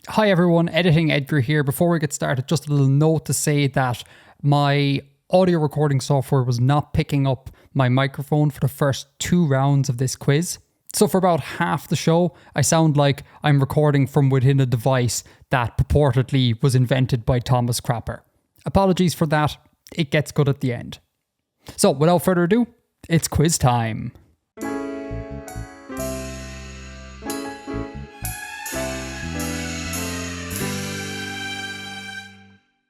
Hi everyone, Editing Edgar here. Before we get started, just a little note to say that my audio recording software was not picking up my microphone for the first 2 rounds of this quiz. So for about half the show, I sound like I'm recording from within a device that purportedly was invented by Thomas Crapper. Apologies for that, it gets good at the end. So without further ado, it's quiz time.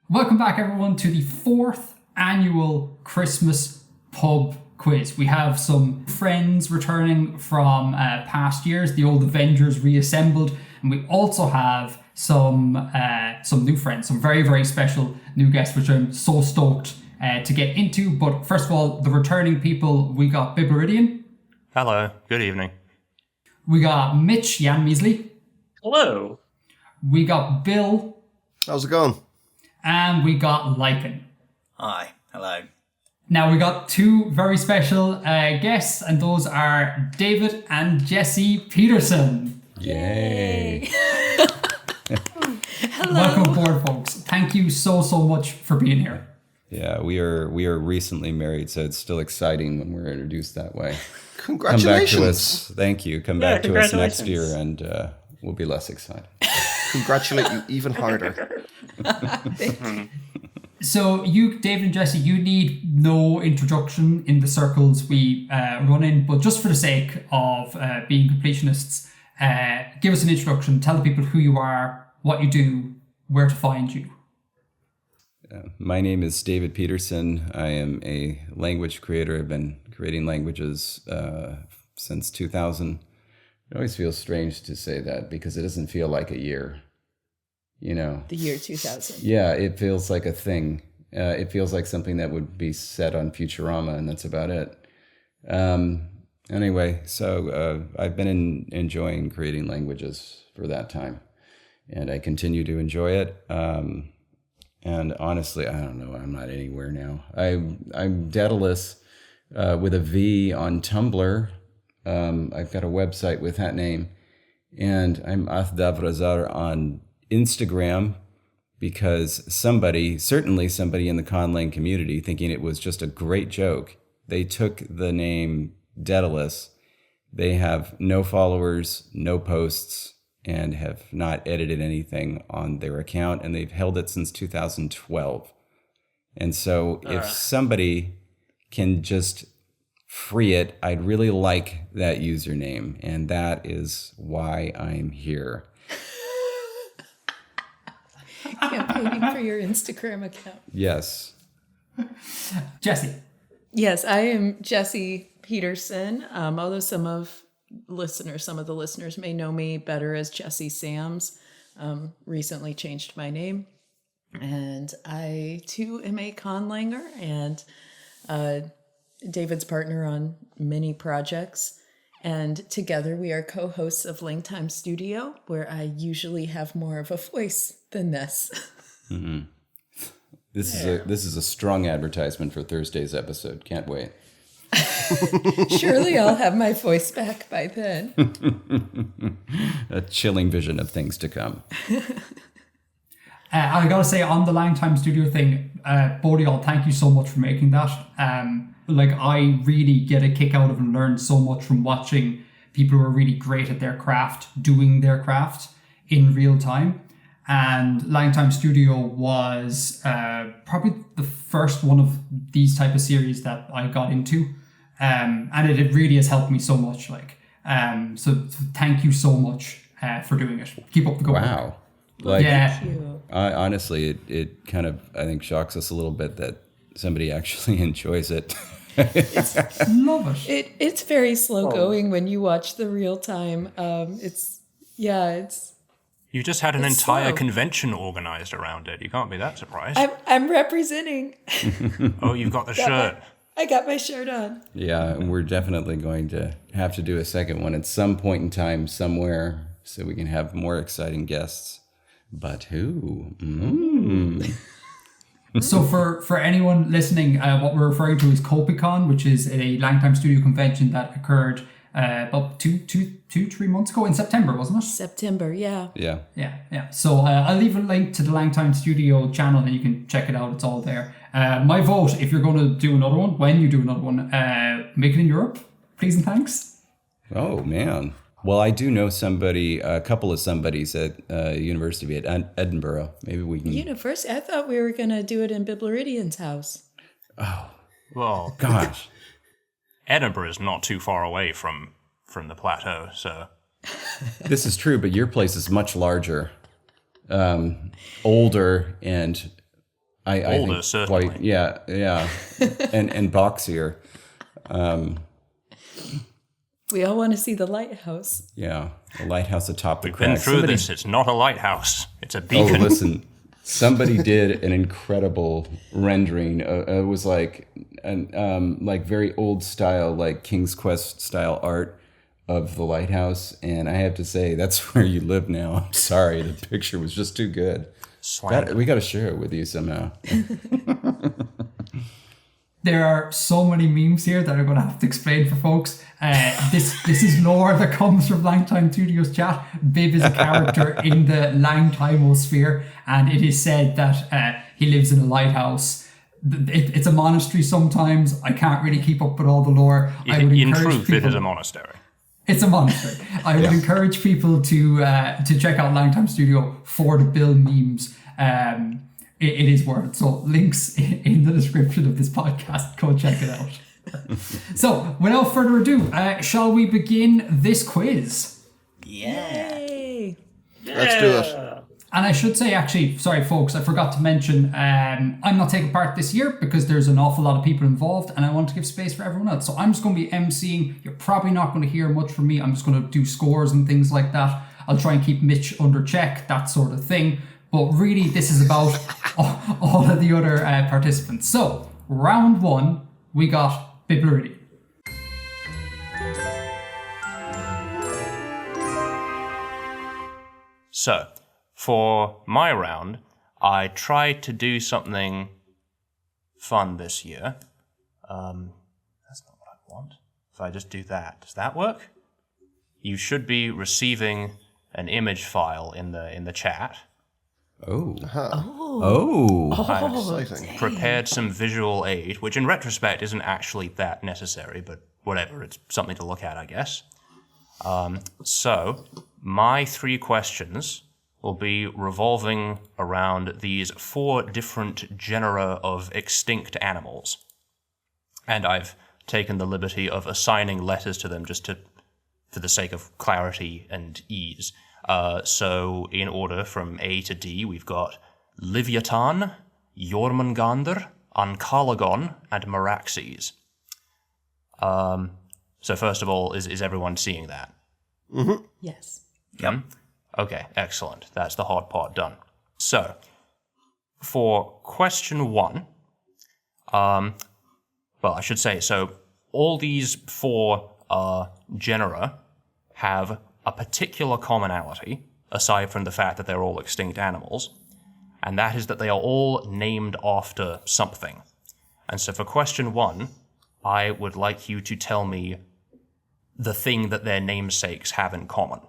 Welcome back everyone to the 4th annual Christmas pub quiz. We have some friends returning from past years, the old Avengers reassembled, and we also have some new friends, some very, very special new guests, which I'm so stoked to get into. But first of all, the returning people, we got Biblaridion. Hello, good evening. We got Mitch Misali. Hello. We got Bill. How's it going? And we got Lichen. Hi, hello. Now we got 2 very special guests, and those are David and Jessie Peterson. Yay. Hello. Welcome aboard, folks. Thank you so much for being here. Yeah, we are recently married, so it's still exciting when we're introduced that way. Congratulations. Come back to us. Thank you. Come back to us next year, and we'll be less excited. Congratulate you even harder. So you, David and Jessie, you need no introduction in the circles we run in, but just for the sake of being completionists, give us an introduction. Tell the people who you are, what you do, where to find you. My name is David Peterson. I am a language creator. I've been creating languages since 2000. It always feels strange to say that because it doesn't feel like a year. You know, the year 2000. Yeah, it feels like a thing. It feels like something that would be set on Futurama, and that's about it. Anyway, so I've been enjoying creating languages for that time, and I continue to enjoy it. And honestly, I don't know. I'm not anywhere now. I'm Daedalus with a V on Tumblr. I've got a website with that name, and I'm Athdavrazar on Instagram, because certainly somebody in the Conlang community, thinking it was just a great joke, they took the name Daedalus. They have no followers, no posts, and have not edited anything on their account, and they've held it since 2012. And so if somebody can just free it, I'd really like that username, and that is why I'm here. Campaigning for your Instagram account. Yes. Jessie. Yes, I am Jessie Peterson. Although some of the listeners may know me better as Jessie Sams. Recently changed my name. And I, too, am a conlanger and David's partner on many projects. And together we are co-hosts of Langtime Studio, where I usually have more of a voice than this. Mm-hmm. This is a strong advertisement for Thursday's episode. Can't wait. Surely I'll have my voice back by then. A chilling vision of things to come. I gotta say, on the Langtime Studio thing, both of y'all, thank you so much for making that. I really get a kick out of and learn so much from watching people who are really great at their craft, doing their craft in real time. And Langtime Studio was probably the first one of these type of series that I got into. And it really has helped me so much. So thank you so much for doing it. Keep up the good work. Wow. Yeah. Thank you. Honestly, it kind of, I think, shocks us a little bit that somebody actually enjoys it. Love it. It's very slow going when you watch the real time. It's You just had an entire slow. Convention organized around it. You can't be that surprised. I'm representing. Oh, you've got the shirt. I got my shirt on. Yeah, and we're definitely going to have to do a second one at some point in time somewhere so we can have more exciting guests. But who? So for anyone listening, what we're referring to is CopyCon, which is a Langtime Studio convention that occurred about 3 months ago in September, wasn't it? September, yeah. Yeah. Yeah. So I'll leave a link to the Langtime Studio channel and you can check it out. It's all there. My vote, if you're going to do another one, when you do another one, make it in Europe, please and thanks. Oh, man. Well, I do know a couple of somebodies at University of Edinburgh. Maybe we can... University? I thought we were going to do it in Biblaridian's house. Oh, Well, gosh. Edinburgh is not too far away from the plateau, so... This is true, but your place is much larger, older, and I Older, think certainly. quite, yeah, and boxier. We all want to see the lighthouse. Yeah, a lighthouse atop the We've been crag. through this. It's not a lighthouse. It's a Oh, beacon. listen, somebody did an incredible rendering. It was like very old style, like King's Quest style art of the lighthouse. And I have to say, that's where you live now. I'm sorry, the picture was just too good. We got to share it with you somehow. There are so many memes here that I'm going to have to explain for folks. This is lore that comes from Langtime Studios chat. Bib is a character in the Langtimosphere, and it is said that he lives in a lighthouse. It's a monastery sometimes. I can't really keep up with all the lore. In truth, it is a monastery. It's a monastery. I would encourage people to check out Langtime Studio for the Bill memes. It is worth it. So links in the description of this podcast. Go check it out. So without further ado, shall we begin this quiz? Yay! Let's do it. And I should say, actually, sorry folks, I forgot to mention, I'm not taking part this year because there's an awful lot of people involved and I want to give space for everyone else. So I'm just going to be emceeing. You're probably not going to hear much from me. I'm just going to do scores and things like that. I'll try and keep Mitch under check, that sort of thing. But really, this is about all of the other participants. So, round one, we got Biblaridion. So, for my round, I tried to do something fun this year. That's not what I want. If I just do that, does that work? You should be receiving an image file in the chat. Oh. Exciting. Prepared some visual aid, which in retrospect isn't actually that necessary, but whatever, it's something to look at, I guess. So, my 3 questions will be revolving around these 4 different genera of extinct animals. And I've taken the liberty of assigning letters to them just for the sake of clarity and ease. So, in order from A to D, we've got Leviathan, Jormungandr, Ankalagon, and Meraxes. So first of all, is everyone seeing that? Mm-hmm. Yes. Yep. Okay, excellent. That's the hard part done. So, for question 1, well, I should say, so all these 4 genera have a particular commonality, aside from the fact that they're all extinct animals, and that is that they are all named after something. And so for question 1, I would like you to tell me the thing that their namesakes have in common.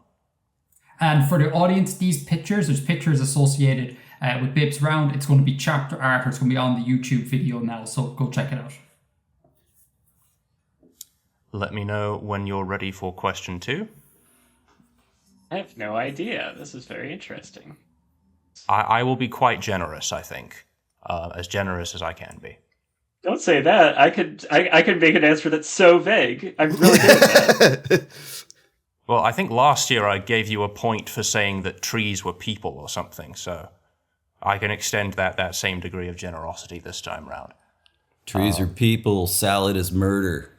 And for the audience, there's pictures associated with Bib's round. It's going to be chapter art, or it's going to be on the YouTube video now, so go check it out. Let me know when you're ready for question 2. I have no idea. This is very interesting. I will be quite generous, I think. As generous as I can be. Don't say that. I could make an answer that's so vague. I'm really good at that. Well, I think last year I gave you a point for saying that trees were people or something, so I can extend that same degree of generosity this time round. Trees are people, salad is murder.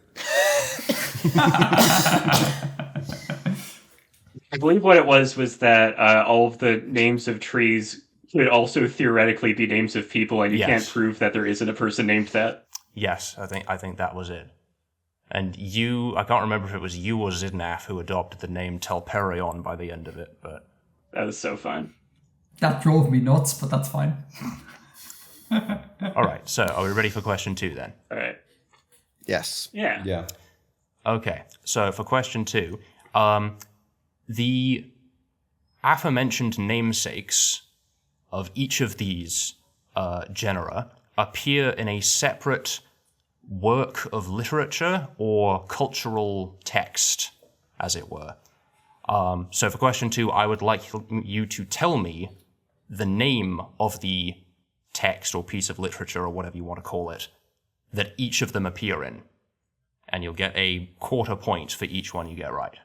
I believe what it was that all of the names of trees could also theoretically be names of people, and you can't prove that there isn't a person named that. Yes, I think that was it. And I can't remember if it was you or Zidnaf who adopted the name Telperion by the end of it, but... That was so fun. That drove me nuts, but that's fine. All right, so are we ready for question 2 then? All right. Yes. Yeah. Yeah. Okay, so for question 2, the aforementioned namesakes of each of these genera appear in a separate work of literature or cultural text, as it were. So for question 2, I would like you to tell me the name of the text or piece of literature or whatever you want to call it that each of them appear in. And you'll get a quarter point for each one you get right.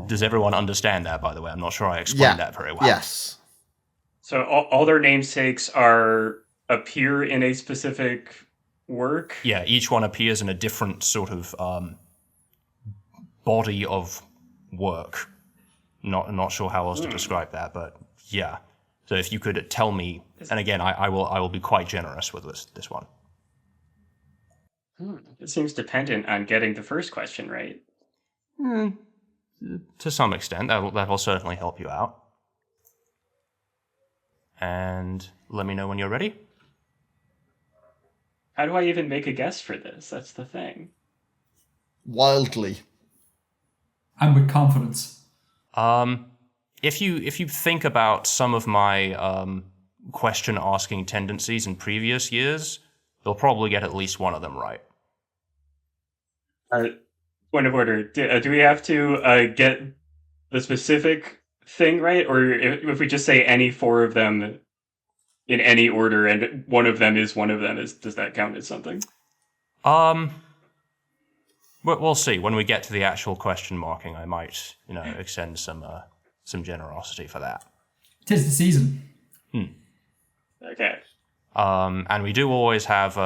Does everyone understand that, by the way? I'm not sure I explained that very well. Yes. So all their namesakes appear in a specific work? Yeah, each one appears in a different sort of body of work. Not sure how else to describe that, but yeah. So if you could tell me, and again, I will be quite generous with this one. It seems dependent on getting the first question right. To some extent, that'll certainly help you out. And let me know when you're ready. How do I even make a guess for this? That's the thing. Wildly. And with confidence. If you think about some of my question asking tendencies in previous years, you'll probably get at least one of them right. Point of order. Do we have to get the specific thing right? Or if we just say any 4 of them in any order and one of them is one of them, does that count as something? We'll see. When we get to the actual question marking, I might, extend some generosity for that. 'Tis the season. Okay. And we do always have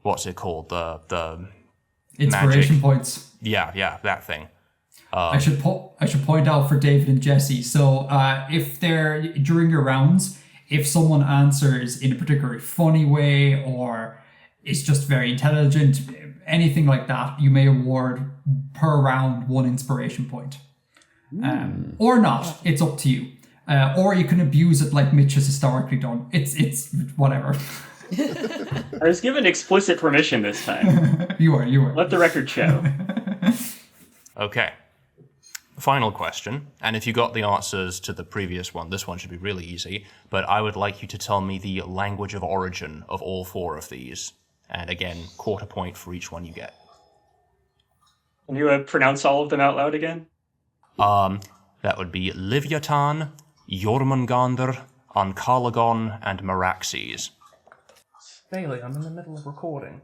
what's it called? The Inspiration magic. points. Yeah, that thing. I should point out for David and Jesse. So if they're during your rounds, if someone answers in a particularly funny way or is just very intelligent, anything like that, you may award per round 1 inspiration point. Or not. It's up to you. Or you can abuse it like Mitch has historically done. It's whatever. I was given explicit permission this time. You were. Let the record show. Okay. Final question. And if you got the answers to the previous one, this one should be really easy. But I would like you to tell me the language of origin of all 4 of these. And again, quarter point for each one you get. Can you pronounce all of them out loud again? That would be Livyatan, Jormungandr, Ankalagon, and Meraxes. Bailey, I'm in the middle of recording.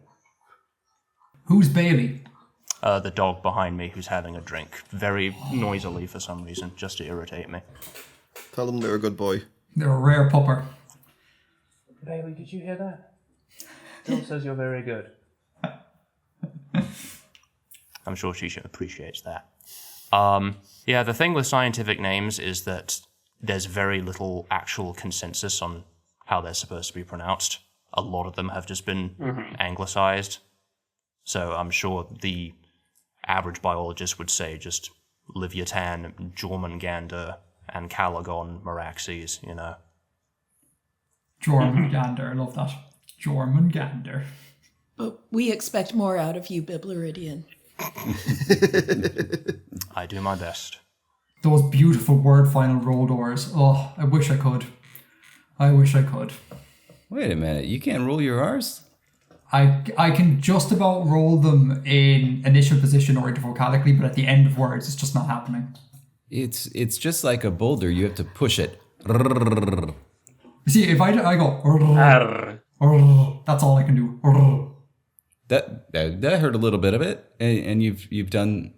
Who's Bailey? The dog behind me who's having a drink. Very noisily for some reason, just to irritate me. Tell them they're a good boy. They're a rare pupper. Bailey, did you hear that? Bill says you're very good. I'm sure she appreciates that. Yeah, the thing with scientific names is that there's very little actual consensus on how they're supposed to be pronounced. A lot of them have just been anglicized. So I'm sure the average biologist would say just Livyatan, Jormungandr, and Calagon, Meraxes, Jormungandr, I love that. Jormungandr. But we expect more out of you, Biblaridion. I do my best. Those beautiful word final roll doors. Oh, I wish I could. Wait a minute, you can't roll your R's? I can just about roll them in initial position or intervocalically, but at the end of words, it's just not happening. It's just like a boulder. You have to push it. You see, if I go, that's all I can do. That hurt a little bit of it, and you've done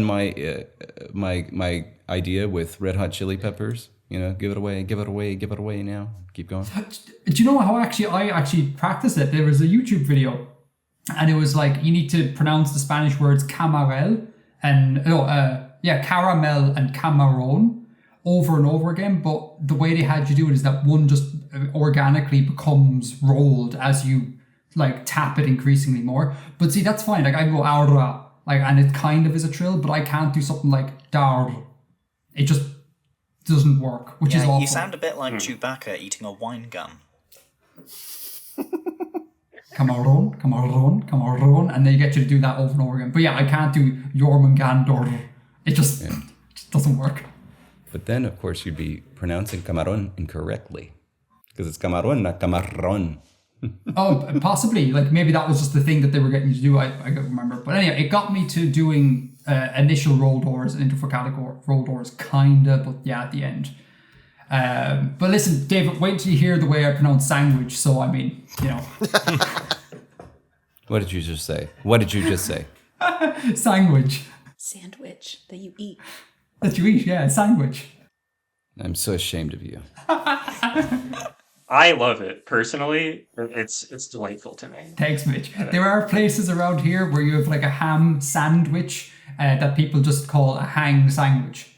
my idea with Red Hot Chili Peppers. Give it away now. Keep going. Do you know how I actually practiced it? There was a YouTube video, and it was like you need to pronounce the Spanish words caramel and caramel and camarón over and over again. But the way they had you do it is that one just organically becomes rolled as you like tap it increasingly more. But see, that's fine. Like I go aura, and it kind of is a trill, but I can't do something like dar. It just doesn't work, which is awful. You sound a bit like Chewbacca eating a wine gum. Cameron, Cameron, Cameron, and they get you to do that over and over again. But yeah, I can't do Jormungandr. It just doesn't work. But then, of course, you'd be pronouncing Camarón incorrectly. Because it's Camarón, not Camarón. Oh, possibly. Like maybe that was just the thing that they were getting you to do. I can't remember. But anyway, it got me to doing initial roll doors and interfocalic roll doors, kinda. But yeah, at the end. But listen, David, wait till you hear the way I pronounce sandwich. So I mean, you know. What did you just say? What did you just say? Sandwich. Sandwich that you eat. That you eat, yeah, sandwich. I'm so ashamed of you. I love it personally. It's delightful to me. Thanks, Mitch. There are places around here where you have like a ham sandwich that people just call a hang sandwich,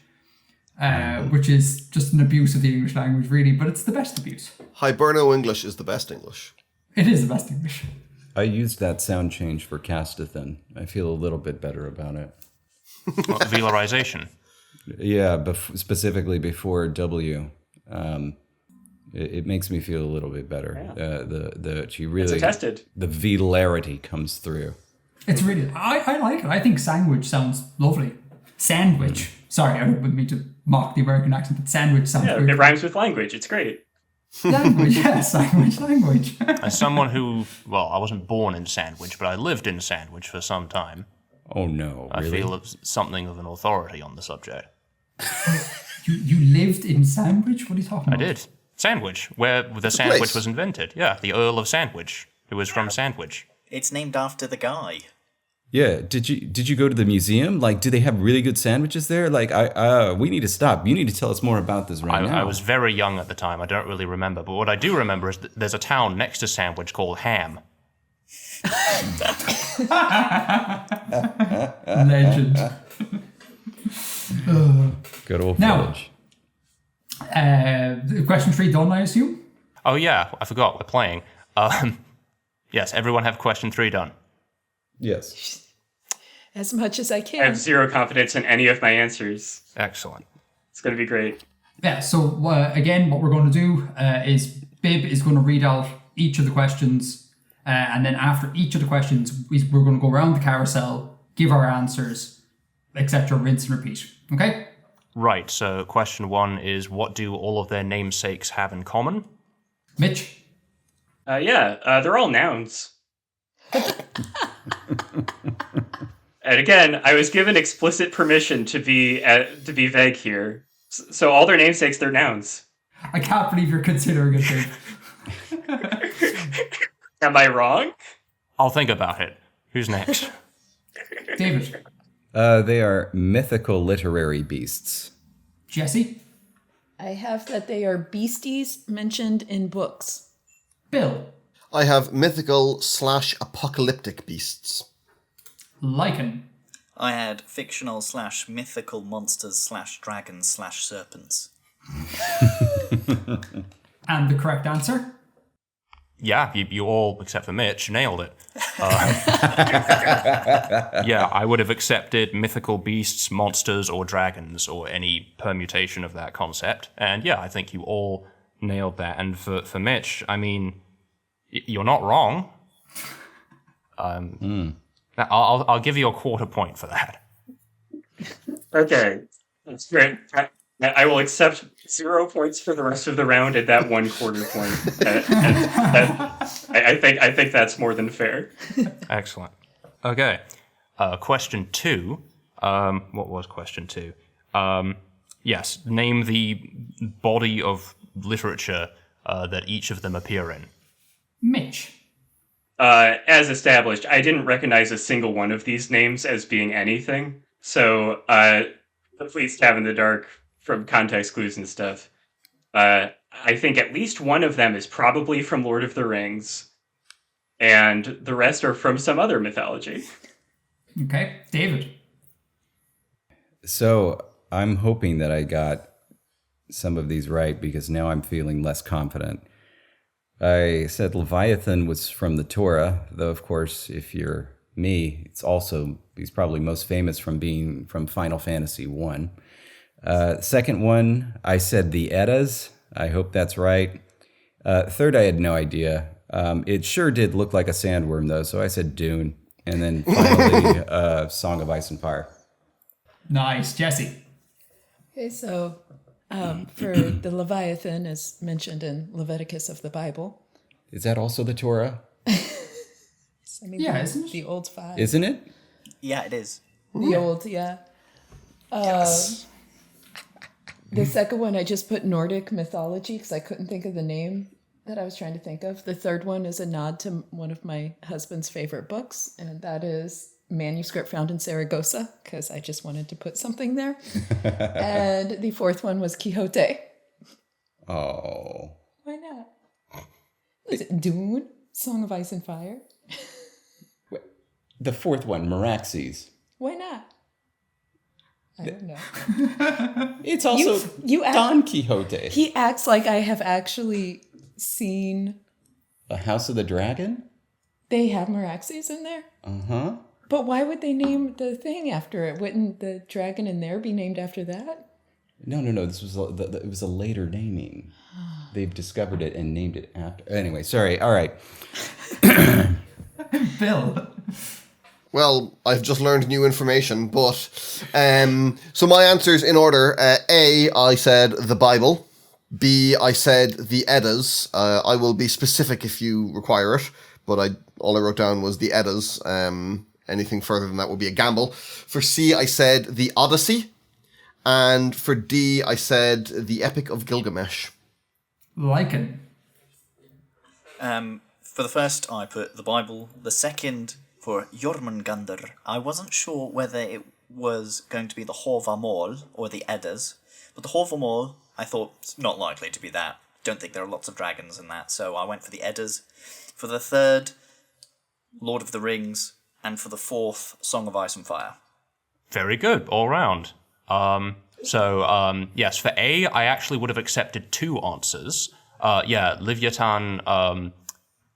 which is just an abuse of the English language, really. But it's the best abuse. Hiberno English is the best English. It is the best English. I used that sound change for Castathan. I feel a little bit better about it. Velarization. Yeah, specifically before W. It makes me feel a little bit better. Yeah. She really It's attested. The velarity comes through. It's really, I like it. I think sandwich sounds lovely. Sandwich. Sorry, I don't mean to mock the American accent, but sandwich sounds Yeah, weird. it rhymes with language. It's great. Language, yeah, sandwich, language. As someone who, well, I wasn't born in Sandwich, but I lived in Sandwich for some time, Oh no! I Really? feel something of an authority on the subject. You lived in Sandwich? What are you talking I about? did. Sandwich, where the sandwich place. was invented. Yeah, the Earl of Sandwich, who was from Sandwich. It's named after the guy. Yeah. Did you go to the museum? Like, do they have really good sandwiches there? Like, we need to stop. You need to tell us more about this right now. I was very young at the time. I don't really remember. But what I do remember is that there's a town next to Sandwich called Ham. Legend. Good old Now- village. Question 3 done, I assume? Oh, yeah, I forgot. We're playing. Yes, everyone have question 3 done. Yes. As much as I I can. have zero confidence in any of my answers. Excellent. It's going to be great. Yeah, so again, what we're going to do is Bib is going to read out each of the questions, and then after each of the questions, we're going to go around the carousel, give our answers, etc., rinse and repeat. Okay? Right, so question 1 is, what do all of their namesakes have in common? Mitch? They're all nouns. And again, I was given explicit permission to be vague here. So all their namesakes, they're nouns. I can't believe you're considering it, Bib. Am I wrong? I'll think about it. Who's next? David? They are mythical literary beasts. Jesse? I have that they are beasties mentioned in books. Bill? I have mythical/apocalyptic beasts. Lichen? I had fictional/mythical monsters/dragons/serpents. And the correct answer? Yeah, you all, except for Mitch, nailed it. Yeah, I would have accepted mythical beasts, monsters, or dragons, or any permutation of that concept. And yeah, I think you all nailed that. And for Mitch, I mean, you're not wrong. I'll give you a quarter point for that. Okay, that's great. I will accept 0 points for the rest of the round at that 1 quarter point. I think that's more than fair. Excellent. Okay. Question 2. What was question 2? Yes, name the body of literature that each of them appear in. Mitch? As established, I didn't recognize a single one of these names as being anything. So, please stab in the dark from context clues and stuff. I think at least one of them is probably from Lord of the Rings, and the rest are from some other mythology. Okay. David? So I'm hoping that I got some of these right because now I'm feeling less confident. I said Leviathan was from the Torah, though of course, if you're me, he's probably most famous from being from Final Fantasy 1. Second one, I said the Eddas. I hope that's right. Third, I had no idea. It sure did look like a sandworm, though, so I said Dune. And then finally, Song of Ice and Fire. Nice. Jesse. Okay, so for the Leviathan, as mentioned in Leviticus of the Bible. Is that also the Torah? I mean, Yeah, the, isn't it? the old five. Isn't it? Yeah, it is. The old, yeah. Yes. The second one, I just put Nordic mythology because I couldn't think of the name that I was trying to think of. The third one is a nod to one of my husband's favorite books, and that is Manuscript Found in Saragossa, because I just wanted to put something there. And the fourth one was Quixote. Oh. Why not? Was it Dune? Song of Ice and Fire? The fourth one, Meraxes. Why not? I don't know. It's also You act- Don Quixote. He acts like I have actually seen... A House of the Dragon? They have Meraxes in there? Uh-huh. But why would they name the thing after it? Wouldn't the dragon in there be named after that? No. This was it was a later naming. They've discovered it and named it after. Anyway, sorry. All right. Bill. Well, I've just learned new information, but so my answers in order: A, I said the Bible. B, I said the Eddas. I will be specific if you require it, but all I wrote down was the Eddas. Anything further than that would be a gamble. For C, I said the Odyssey, and for D, I said the Epic of Gilgamesh. Lichen. For the first, I put the Bible. The second, for Jormungandr, I wasn't sure whether it was going to be the Horvamol or the Eddas, but the Horvamol, I thought, it's not likely to be that. Don't think there are lots of dragons in that, so I went for the Eddas. For the third, Lord of the Rings, and for the fourth, Song of Ice and Fire. Very good, all round. Yes, for A, I actually would have accepted two answers. Leviathan,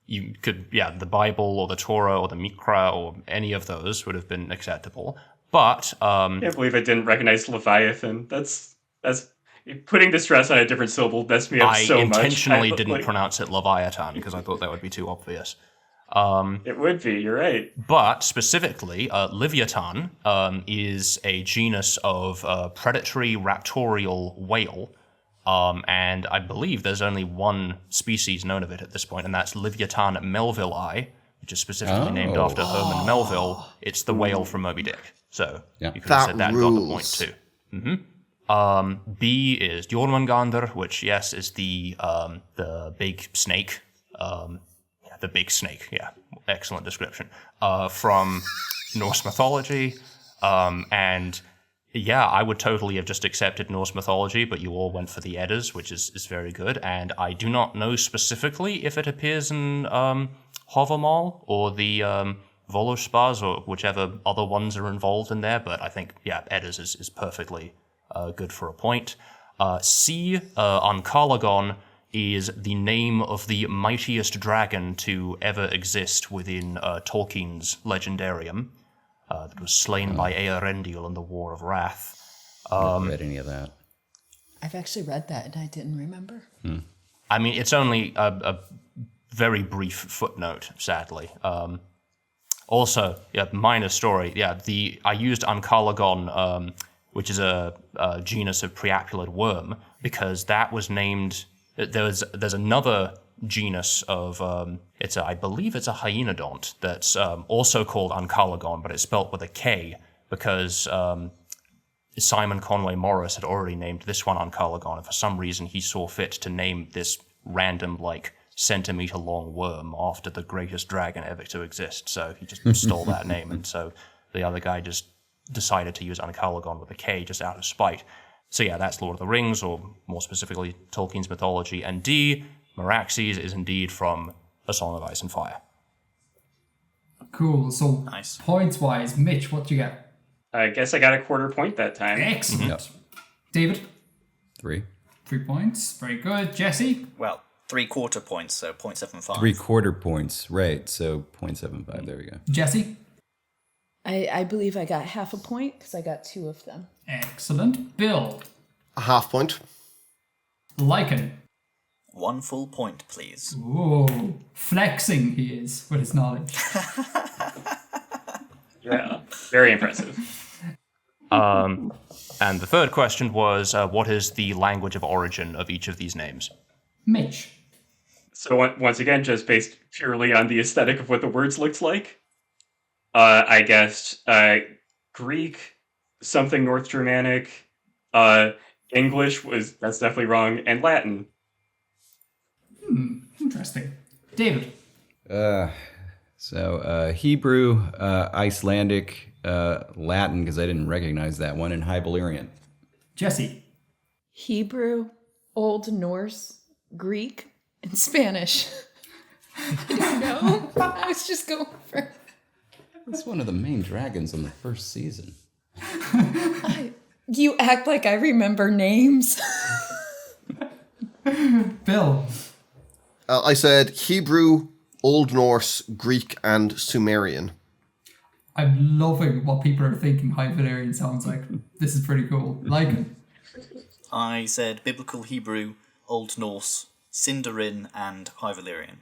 you could, the Bible or the Torah or the Mikra or any of those would have been acceptable. But I can't believe I didn't recognize Leviathan. That's putting the stress on a different syllable messed me up so much. I intentionally didn't pronounce it Leviathan because I thought that would be too obvious. It would be, you're right. But specifically, Leviathan is a genus of predatory raptorial whale. And I believe there's only one species known of it at this point, and that's Leviathan melvilli, which is specifically named after Herman Melville. It's the whale from Moby Dick. So you could have said that and got the point too. Mm-hmm. B is Jormungandr, which, yes, is the big snake. The big snake, yeah. Excellent description. From Norse mythology. And yeah, I would totally have just accepted Norse mythology, but you all went for the Eddas, which is very good. And I do not know specifically if it appears in Havamal or the Volospars or whichever other ones are involved in there, but I think, Eddas is perfectly good for a point. C, Ankalagon, is the name of the mightiest dragon to ever exist within Tolkien's Legendarium, that was slain by Eärendil in the War of Wrath. I haven't read any of that. I've actually read that and I didn't remember. I mean, it's only a very brief footnote, sadly. Also, minor story. I used Ankalagon, which is a genus of preapulid worm, because that was named. There's another genus of I believe it's a hyenodont that's also called Ankalagon, but it's spelt with a K because Simon Conway Morris had already named this one Ankalagon, and for some reason he saw fit to name this random centimeter long worm after the greatest dragon ever to exist. So he just stole that name, and so the other guy just decided to use Ankalagon with a K just out of spite. So that's Lord of the Rings, or more specifically, Tolkien's mythology. And D, Meraxes, is indeed from A Song of Ice and Fire. Cool. So Nice. points-wise, Mitch, what do you get? I guess I got a quarter point that time. Excellent. Yep. David? 3. 3 points. Very good. Jesse? Well, 3/4 points, so 0.75. 3/4 points, right? So 0.75. There we go. Jesse? I believe I got half a point because I got 2 of them. Excellent. Bill? A half point. Lichen? 1 full point, please. Whoa, flexing he is with his knowledge. Yeah, very impressive. And the third question was, what is the language of origin of each of these names? Mitch. So once again, just based purely on the aesthetic of what the words looked like, I guessed Greek, something North Germanic, English that's definitely wrong, and Latin. Interesting. David. So Hebrew, Icelandic, Latin, because I didn't recognize that one, and High Valyrian. Jesse. Hebrew, Old Norse, Greek, and Spanish. I don't know. I was just going for... It's one of the main dragons on the first season. You act like I remember names. Bill. I said Hebrew, Old Norse, Greek, and Sumerian. I'm loving what people are thinking High Valyrian sounds like. This is pretty cool. Like it. I said Biblical Hebrew, Old Norse, Sindarin, and High Valyrian.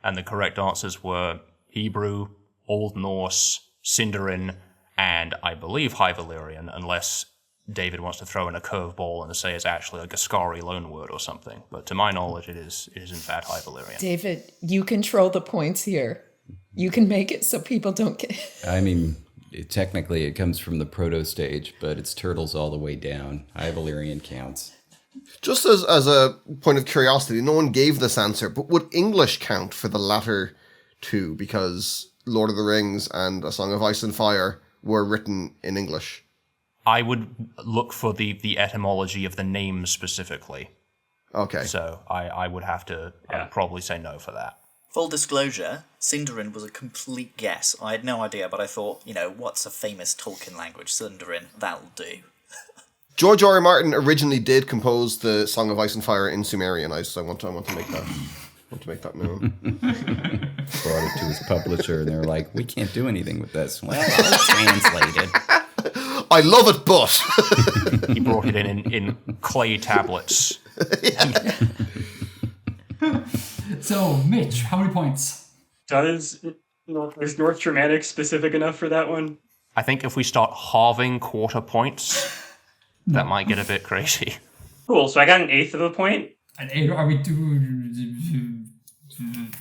And the correct answers were Hebrew, Old Norse, Sindarin, and I believe High Valyrian, unless David wants to throw in a curveball and say it's actually a Gascari loanword or something. But to my knowledge, it is in fact High Valyrian. David, you control the points here. You can make it so people don't get... I mean, technically it comes from the proto stage, but it's turtles all the way down. High Valyrian counts. Just as a point of curiosity, no one gave this answer, but would English count for the latter two? Because Lord of the Rings and A Song of Ice and Fire were written in English. I would look for the etymology of the names specifically. Okay. So I would have to I'd probably say no for that. Full disclosure, Sindarin was a complete guess. I had no idea, but I thought, what's a famous Tolkien language? Sindarin, that'll do. George R. R. Martin originally did compose the Song of Ice and Fire in Sumerian. I want to make that known. Brought it to his publisher, and they were like, "We can't do anything with this." Well, I'll translate it. I love it, but He brought it in clay tablets. So, Mitch, how many points? Is North Germanic specific enough for that one? I think if we start halving quarter points, that might get a bit crazy. Cool, so I got an eighth of a point. An 8, are we doing...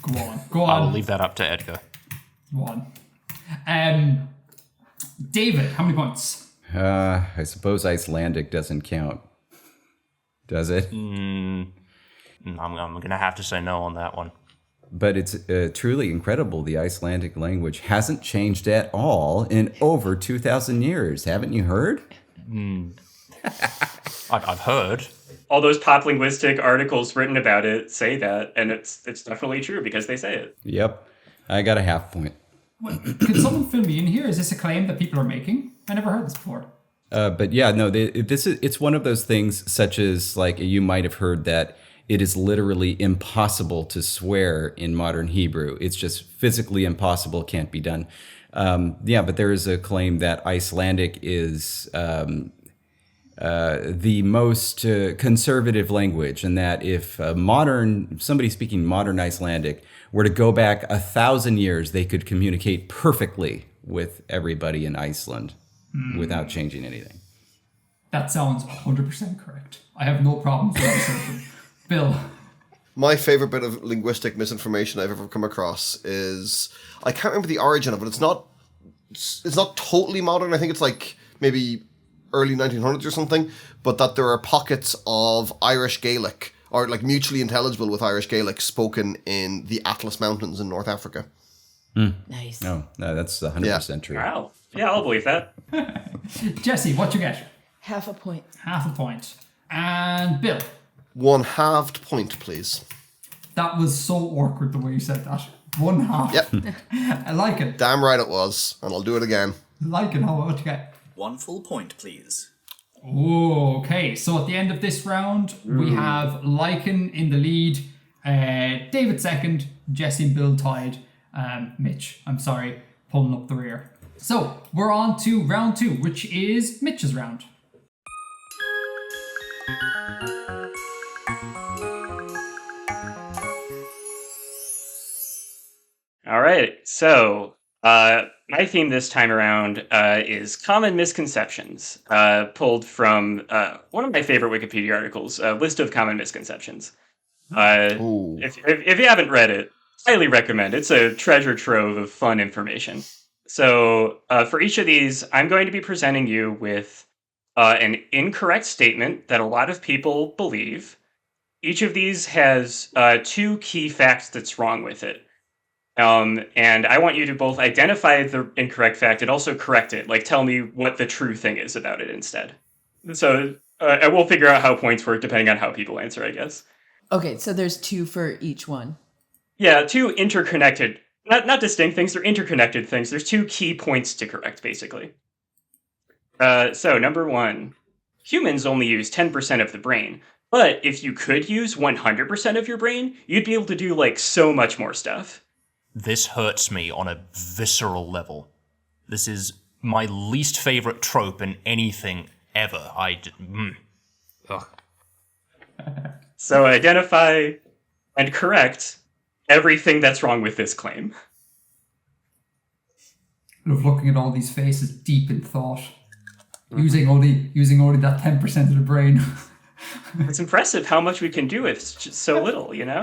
Go on. I will leave that up to Edgar. Go on. David, how many points? I suppose Icelandic doesn't count. Does it? I'm going to have to say no on that one. But it's truly incredible. The Icelandic language hasn't changed at all in over 2,000 years. Haven't you heard? I've heard. All those pop linguistic articles written about it say that, and it's definitely true because they say it. Yep. I got a half point. Well, can someone fill me in here? Is this a claim that people are making? I never heard this before. But yeah, no, it's one of those things such as, like, you might have heard that it is literally impossible to swear in modern Hebrew. It's just physically impossible, can't be done. But there is a claim that Icelandic is the most conservative language, and that if somebody speaking modern Icelandic were to go back 1,000 years, they could communicate perfectly with everybody in Iceland without changing anything. That sounds 100% correct. I have no problems with that. Bill. my favorite bit of linguistic misinformation I've ever come across is, I can't remember the origin of it. It's not totally modern. I think it's like maybe early 1900s or something, but that there are pockets of Irish Gaelic, or like mutually intelligible with Irish Gaelic, spoken in the Atlas Mountains in North Africa. Nice. No, that's 100% true. Wow. Yeah, I'll believe that. Jesse, what you get? Half a point. Half a point. And Bill. 1 halved point, please. That was so awkward the way you said that. 1 half. Yep. I like it. Damn right it was, and I'll do it again. Like it. What you get? 1 full point, please. Okay, so at the end of this round, we have Lichen in the lead, David second, Jesse and Bill tied, Mitch, I'm sorry, pulling up the rear. So, we're on to round 2, which is Mitch's round. So, my theme this time around is common misconceptions, pulled from one of my favorite Wikipedia articles, a list of common misconceptions. Ooh. If you haven't read it, highly recommend. It's a treasure trove of fun information. So, for each of these, I'm going to be presenting you with an incorrect statement that a lot of people believe. Each of these has two key facts that's wrong with it. And I want you to both identify the incorrect fact and also correct it. Like, tell me what the true thing is about it instead. So, and we'll figure out how points work depending on how people answer, I guess. Okay, so there's 2 for each one. Yeah, two interconnected, not distinct things, they're interconnected things. There's 2 key points to correct, basically. So, number 1, humans only use 10% of the brain. But if you could use 100% of your brain, you'd be able to do, like, so much more stuff. This hurts me on a visceral level. This is my least favorite trope in anything ever. Ugh. So identify and correct everything that's wrong with this claim. I love looking at all these faces deep in thought. Using only that 10% of the brain. It's impressive how much we can do with just so little, you know?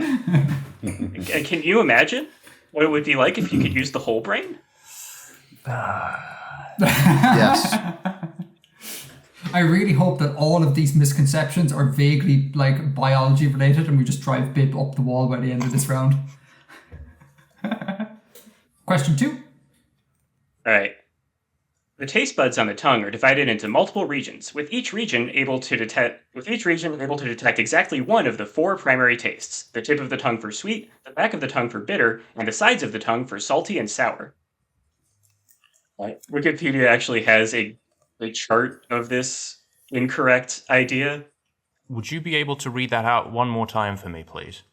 Can you imagine what it would be like if you could use the whole brain? Yes. I really hope that all of these misconceptions are vaguely like biology related and we just drive Bib up the wall by the end of this round. Question 2. All right. The taste buds on the tongue are divided into multiple regions, with each region able to detect exactly one of the 4 primary tastes: the tip of the tongue for sweet, the back of the tongue for bitter, and the sides of the tongue for salty and sour. Wikipedia actually has a chart of this incorrect idea. Would you be able to read that out one more time for me, please?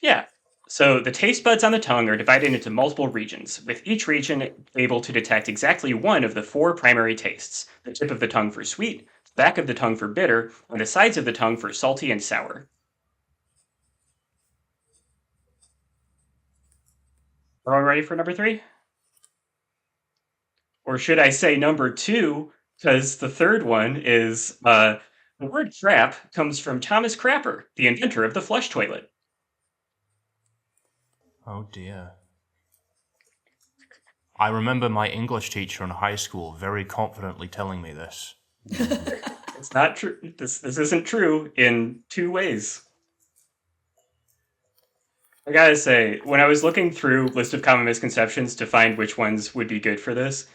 Yeah. So the taste buds on the tongue are divided into multiple regions, with each region able to detect exactly one of the 4 primary tastes: the tip of the tongue for sweet, the back of the tongue for bitter, and the sides of the tongue for salty and sour. Everyone ready for number 3? Or should I say number 2, because the third one is, the word crap comes from Thomas Crapper, the inventor of the flush toilet. Oh dear. I remember my English teacher in high school very confidently telling me this. It's not true. This isn't true in 2 ways. I gotta say, when I was looking through list of common misconceptions to find which ones would be good for this,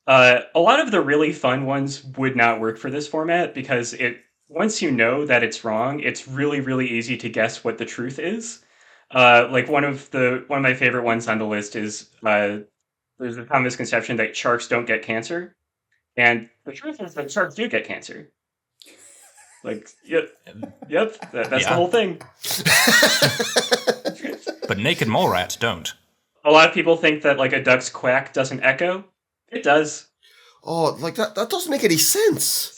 a lot of the really fun ones would not work for this format because once you know that it's wrong, it's really, really easy to guess what the truth is. Like one of my favorite ones on the list is there's a common misconception that sharks don't get cancer, and the truth is that sharks do get cancer. Like, yep, that's the whole thing. But naked mole rats don't. A lot of people think that like a duck's quack doesn't echo. It does. Oh, like that doesn't make any sense.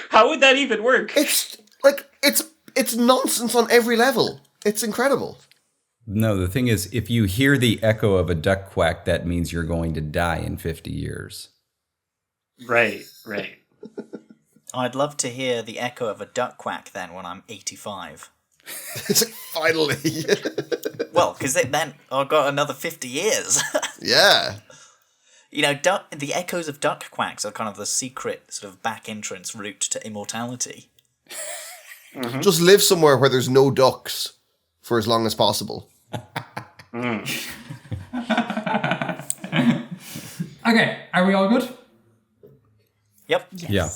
How would that even work? It's nonsense on every level. It's incredible. No, the thing is, if you hear the echo of a duck quack, that means you're going to die in 50 years. Right. I'd love to hear the echo of a duck quack then when I'm 85. It's like, finally. Well, because then I've got another 50 years. Yeah. You know, the echoes of duck quacks are kind of the secret sort of back entrance route to immortality. Mm-hmm. Just live somewhere where there's no ducks for as long as possible. Okay, are we all good? Yep. Yes. Yeah.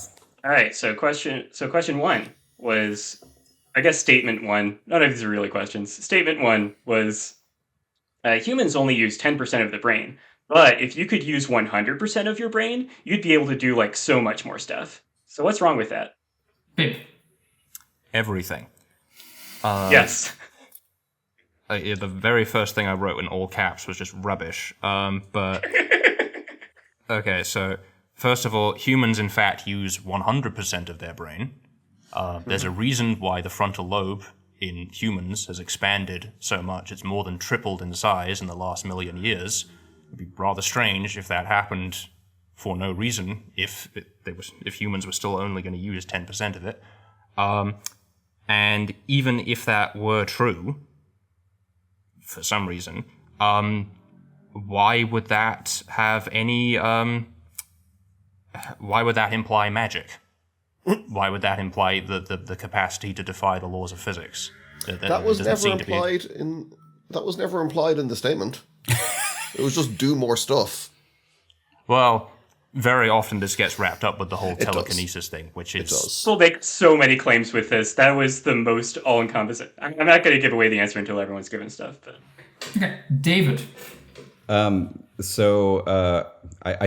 All right. So question 1 was, I guess statement 1. None of these are really questions. Statement 1 was, humans only use 10% of the brain, but if you could use 100% of your brain, you'd be able to do like so much more stuff. So what's wrong with that? Bib. Everything. Yes. Yeah, the very first thing I wrote in all caps was just rubbish. But okay, so first of all, humans in fact use 100% of their brain. There's a reason why the frontal lobe in humans has expanded so much. It's more than tripled in size in the last 1,000,000 years. It'd be rather strange if that happened for no reason, if humans were still only going to use 10% of it. And even if that were true, for some reason, why would that have any... why would that imply magic? Why would that imply the capacity to defy the laws of physics? That was never implied in the statement. It was just do more stuff. Well, very often this gets wrapped up with the whole It telekinesis thing, which is... We'll make so many claims with this. That was the most all-encompassing. I'm not going to give away the answer until everyone's given stuff. But Okay, David. I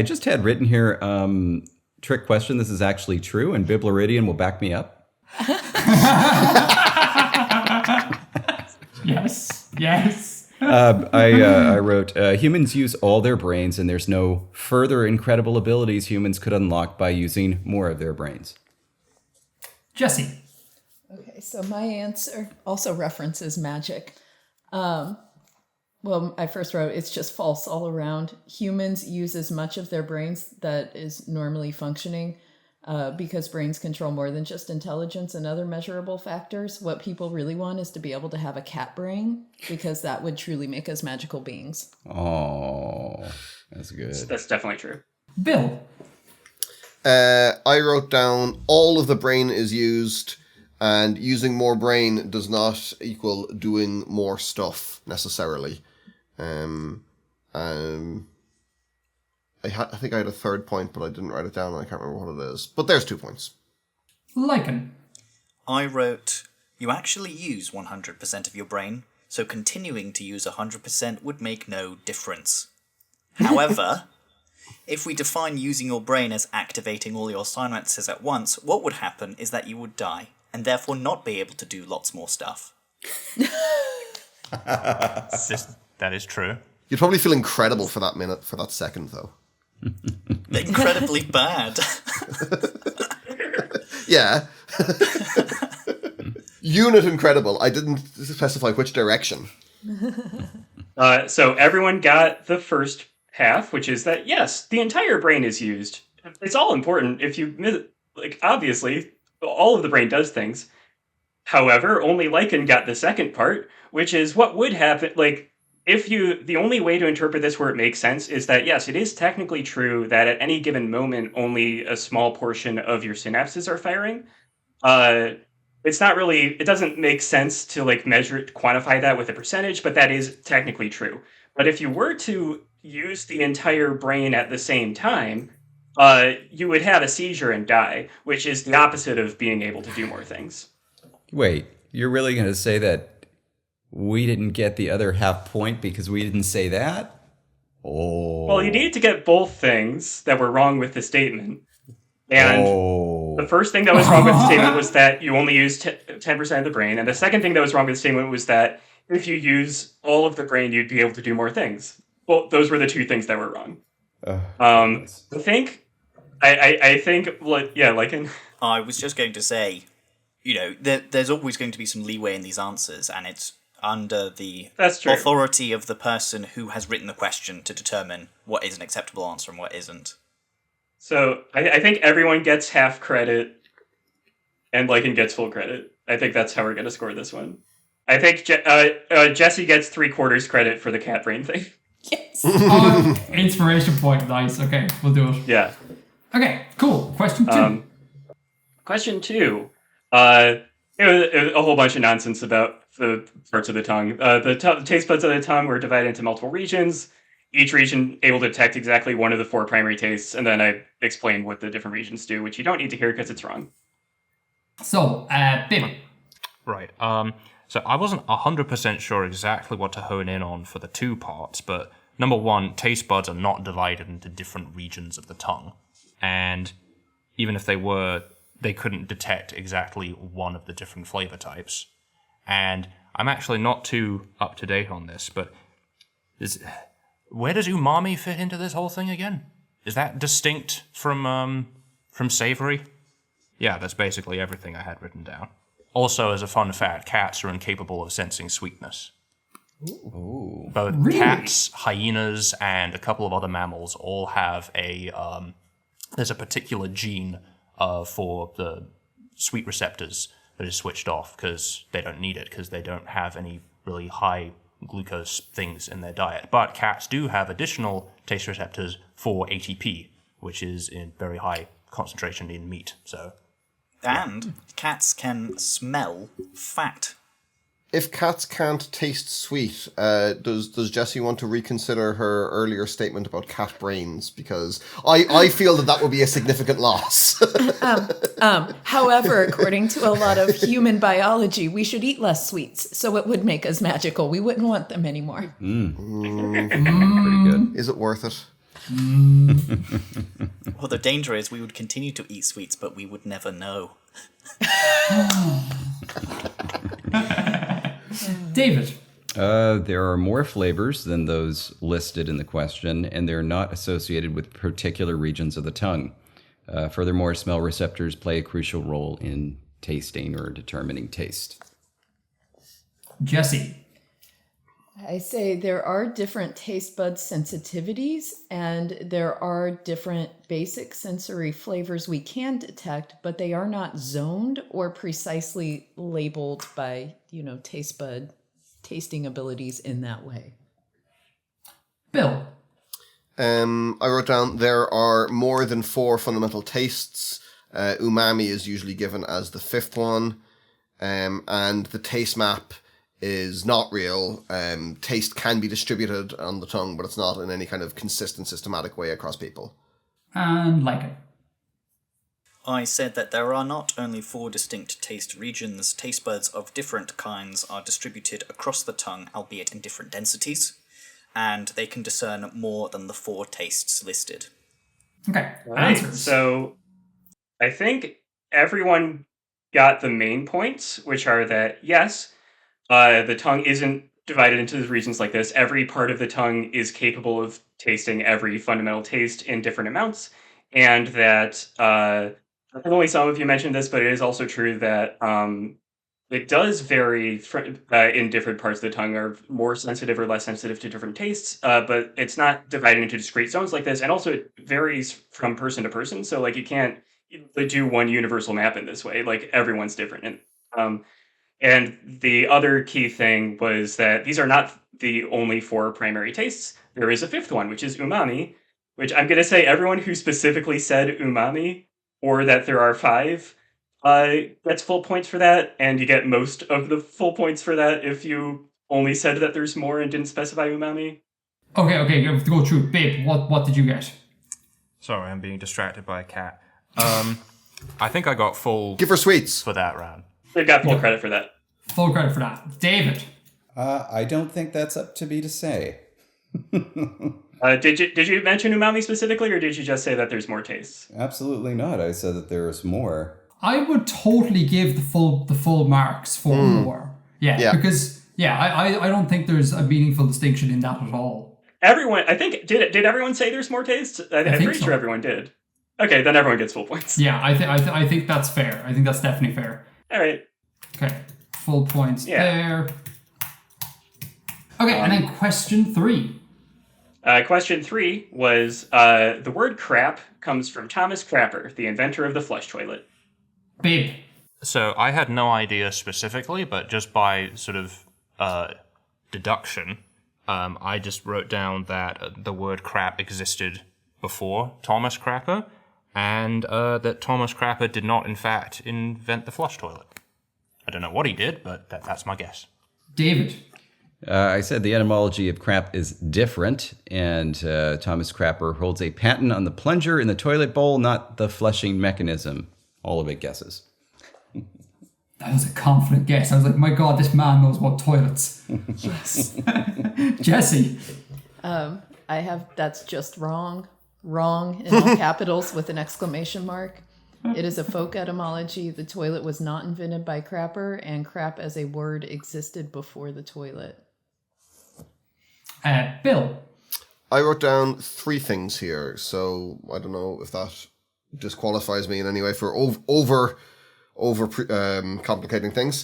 just had written here, trick question, this is actually true, and Biblaridion will back me up. Yes. I wrote, humans use all their brains, and there's no further incredible abilities humans could unlock by using more of their brains. Jesse. Okay, so my answer also references magic. Well, I first wrote, it's just false all around. Humans use as much of their brains that is normally functioning because brains control more than just intelligence and other measurable factors. What people really want is to be able to have a cat brain because that would truly make us magical beings. Oh, that's good. that's definitely true. Bill. I wrote down all of the brain is used, and using more brain does not equal doing more stuff necessarily. I think I had a third point, but I didn't write it down, and I can't remember what it is. But there's 2 points. Lichen. I wrote, you actually use 100% of your brain, so continuing to use 100% would make no difference. However, if we define using your brain as activating all your synapses at once, what would happen is that you would die, and therefore not be able to do lots more stuff. That is true. You'd probably feel incredible for that minute, for that second, though. Incredibly bad. Yeah. Unit incredible. I didn't specify which direction. So everyone got the first half, which is that, yes, the entire brain is used. It's all important. If you, obviously, all of the brain does things. However, only Lichen got the second part, which is what would happen, the only way to interpret this where it makes sense is that, yes, it is technically true that at any given moment, only a small portion of your synapses are firing. It's not really, it doesn't make sense to quantify that with a percentage, but that is technically true. But if you were to use the entire brain at the same time, you would have a seizure and die, which is the opposite of being able to do more things. Wait, you're really going to say that we didn't get the other half point because we didn't say that? Oh. Well, you needed to get both things that were wrong with the statement. And the first thing that was wrong with the statement was that you only use 10% of the brain. And the second thing that was wrong with the statement was that if you use all of the brain, you'd be able to do more things. Well, those were the two things that were wrong. I think, Lichen. I was just going to say, there's always going to be some leeway in these answers, and it's under the authority of the person who has written the question to determine what is an acceptable answer and what isn't. So I think everyone gets half credit and Lichen gets full credit. I think that's how we're going to score this one. I think Jesse gets 3/4 credit for the cat brain thing. Yes. Inspiration point. Nice. Okay, we'll do it. Yeah. Okay, cool. Question 2. Question 2. It was a whole bunch of nonsense about the parts of the tongue. The taste buds of the tongue were divided into multiple regions. Each region able to detect exactly one of the 4 primary tastes, and then I explained what the different regions do, which you don't need to hear because it's wrong. So, Bill. Right. So I wasn't 100% sure exactly what to hone in on for the 2 parts, but number 1, taste buds are not divided into different regions of the tongue. And even if they were, they couldn't detect exactly one of the different flavor types. And I'm actually not too up to date on this, but where does umami fit into this whole thing again? Is that distinct from savory? Yeah, that's basically everything I had written down. Also, as a fun fact, cats are incapable of sensing sweetness. Ooh. Both Really? cats, hyenas, and a couple of other mammals all have there's a particular gene for the sweet receptors that is switched off because they don't need it because they don't have any really high glucose things in their diet. But cats do have additional taste receptors for ATP, which is in very high concentration in meat. So, And cats can smell fat. If cats can't taste sweet, does Jessie want to reconsider her earlier statement about cat brains? Because I feel that would be a significant loss. However, according to a lot of human biology, we should eat less sweets, so it would make us magical. We wouldn't want them anymore. Pretty good. Is it worth it? Well, the danger is we would continue to eat sweets, but we would never know. David. There are more flavors than those listed in the question, and they're not associated with particular regions of the tongue. Furthermore, smell receptors play a crucial role in tasting or determining taste. Jesse. I say there are different taste bud sensitivities, and there are different basic sensory flavors we can detect, but they are not zoned or precisely labeled by, taste bud tasting abilities in that way. Bill. I wrote down there are more than 4 fundamental tastes. Umami is usually given as the 5th one, and the taste map is not real. Taste can be distributed on the tongue, but it's not in any kind of consistent, systematic way across people. And Lichen. I said that there are not only 4 distinct taste regions, taste buds of different kinds are distributed across the tongue, albeit in different densities, and they can discern more than the 4 tastes listed. Okay. Right. Answers. So I think everyone got the main points, which are that, yes, the tongue isn't divided into regions like this. Every part of the tongue is capable of tasting every fundamental taste in different amounts, and that I think only some of you mentioned this, but it is also true that it does vary in different parts of the tongue, are more sensitive or less sensitive to different tastes, but it's not divided into discrete zones like this, and also it varies from person to person, so you can't do one universal map in this way, everyone's different. And the other key thing was that these are not the only 4 primary tastes. There is a 5th one, which is umami, which I'm going to say everyone who specifically said umami, or that there are 5, gets full points for that, and you get most of the full points for that if you only said that there's more and didn't specify umami. Okay, you have to go through. Babe, what did you get? sorry, I'm being distracted by a cat. I think I got full Give her sweets. for that round. They got full credit for that. Full credit for that. David. I don't think that's up to me to say. Did you mention umami specifically, or did you just say that there's more tastes? Absolutely not. I said that there is more. I would totally give the full marks for more. Yeah, because I don't think there's a meaningful distinction in that at all. Everyone, I think, did everyone say there's more tastes? I'm think pretty so. sure everyone did. Okay, then everyone gets full points. Yeah, I think that's fair. I think that's definitely fair. All right. Okay, full points Yeah. there. Okay, and then question 3. Question 3 was, the word crap comes from Thomas Crapper, the inventor of the flush toilet. Babe. So I had no idea specifically, but just by sort of deduction, I just wrote down that the word crap existed before Thomas Crapper, and that Thomas Crapper did not, in fact, invent the flush toilet. I don't know what he did, but that's my guess. David. I said the etymology of crap is different, and Thomas Crapper holds a patent on the plunger in the toilet bowl, not the flushing mechanism. All of it guesses. That was a confident guess. I was like, my God, this man knows about toilets. Yes. Jesse. I have that's just wrong. Wrong in all capitals with an exclamation mark. It is a folk etymology. The toilet was not invented by Crapper, and crap as a word existed before the toilet. Bill. I wrote down 3 things here, so I don't know if that disqualifies me in any way for complicating things.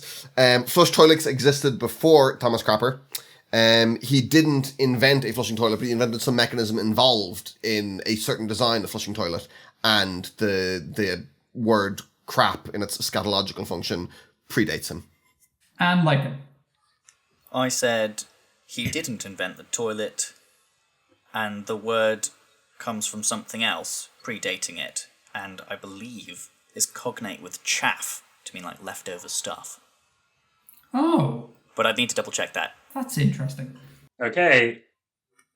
Flush toilets existed before Thomas Crapper. He didn't invent a flushing toilet, but he invented some mechanism involved in a certain design of flushing toilet, and the word crap in its scatological function predates him. And Lichen. I said he didn't invent the toilet, and the word comes from something else, predating it, and I believe is cognate with chaff to mean like leftover stuff. Oh, But I'd need to double check that. that's interesting. Okay,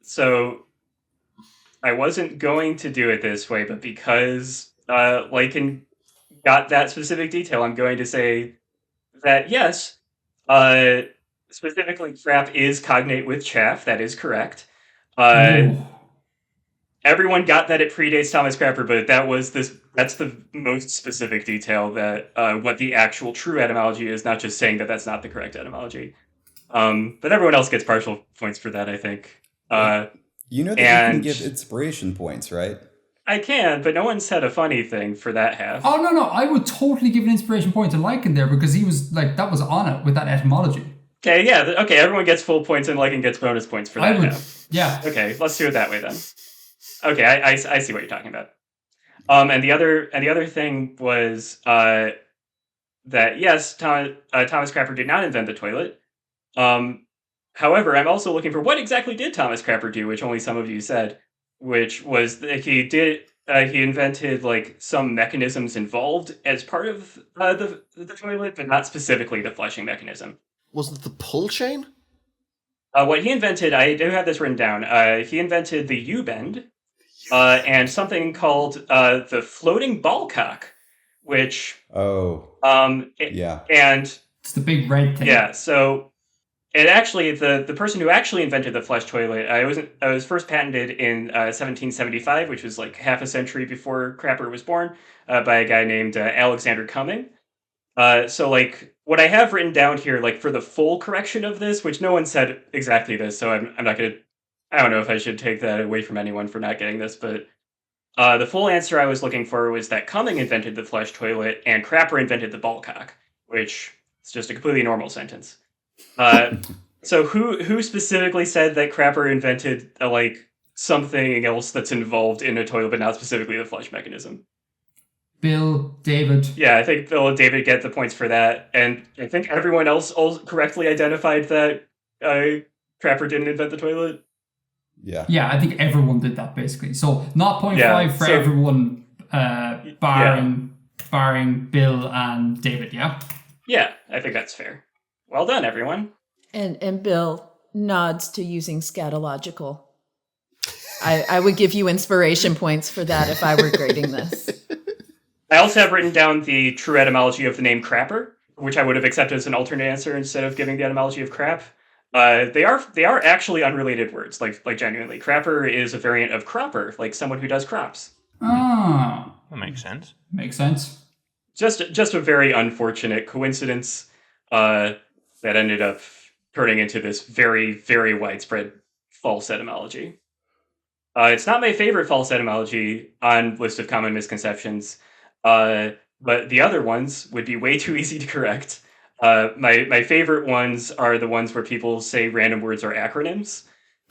so I wasn't going to do it this way, but because Lycan got that specific detail, I'm going to say that yes, specifically crap is cognate with chaff. That is correct. Ooh. Everyone got that it predates Thomas Crapper, but that's the most specific detail that what the actual true etymology is, not just saying that that's not the correct etymology. But everyone else gets partial points for that, I think. You know that you can give inspiration points, right? I can, but no one said a funny thing for that half. Oh, no, I would totally give an inspiration point to Lichen there because he was like, that was on it with that etymology. Okay, yeah, okay, everyone gets full points and Lycan gets bonus points for that half. Yeah. Okay, let's do it that way then. Okay, I see what you're talking about. And the other thing was that yes, Thomas Crapper did not invent the toilet. However, I'm also looking for what exactly did Thomas Crapper do, which only some of you said, which was that he invented like some mechanisms involved as part of the toilet, but not specifically the flushing mechanism. Wasn't it the pull chain? What he invented, I do have this written down. He invented the U-bend and something called the floating ball cock, which yeah, and it's the big red thing. yeah. So it actually the person who actually invented the flush toilet, it was first patented in 1775, which was like half a century before Crapper was born, by a guy named Alexander Cumming. So like what I have written down here, like for the full correction of this, which no one said exactly this, so I'm not gonna. I don't know if I should take that away from anyone for not getting this, but the full answer I was looking for was that Cumming invented the flush toilet and Crapper invented the ball cock, which is just a completely normal sentence. So who specifically said that Crapper invented like something else that's involved in a toilet, but not specifically the flush mechanism? Bill, David. Yeah, I think Bill and David get the points for that, and I think everyone else correctly identified that Crapper didn't invent the toilet. yeah. Yeah, I think everyone did that basically. So not 0.5 for everyone, barring Bill and David. Yeah. Yeah, I think that's fair. Well done, everyone. And Bill nods to using scatological. I would give you inspiration points for that if I were grading this. I also have written down the true etymology of the name Crapper, which I would have accepted as an alternate answer instead of giving the etymology of crap. They are actually unrelated words, like genuinely. Crapper is a variant of cropper, like someone who does crops. Ah, That makes sense. makes sense. Just a very unfortunate coincidence that ended up turning into this very, very widespread false etymology. It's not my favorite false etymology on list of common misconceptions, but the other ones would be way too easy to correct. My favorite ones are the ones where people say random words are acronyms.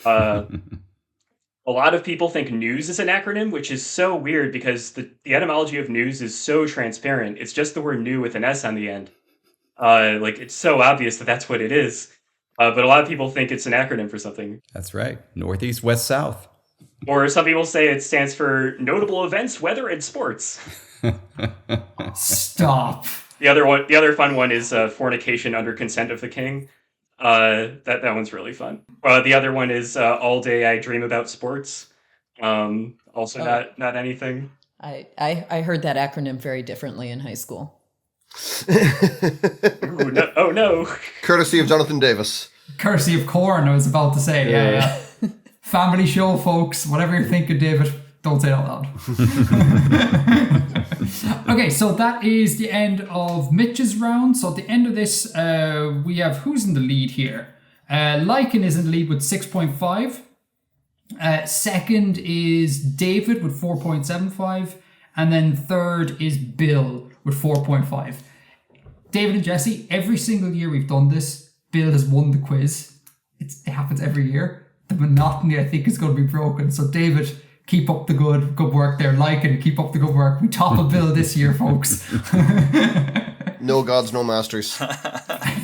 A lot of people think news is an acronym, which is so weird because the etymology of news is so transparent. It's just the word new with an S on the end. Like it's so obvious that that's what it is. But a lot of people think it's an acronym for something. That's right. Northeast, west, south. Or some people say it stands for notable events, weather, and sports. Stop. The other fun one is fornication under consent of the king. That one's really fun. The other one is all day I dream about sports. Also not anything. I heard that acronym very differently in high school. Ooh, no, oh no. Courtesy of Jonathan Davis. Courtesy of corn, I was about to say. Yeah. Family show, folks. Whatever you're thinking, David, don't say it out loud. Okay, so that is the end of Mitch's round. So at the end of this, we have who's in the lead here. Lichen is in the lead with 6.5. Second is David with 4.75. And then third is Bill with 4.5. David and Jesse, every single year we've done this, Bill has won the quiz. It's it happens every year, the monotony, I think, is going to be broken. So, David, keep up the good work there. Lichen, keep up the good work. We top a bill this year, folks. No gods, no masters.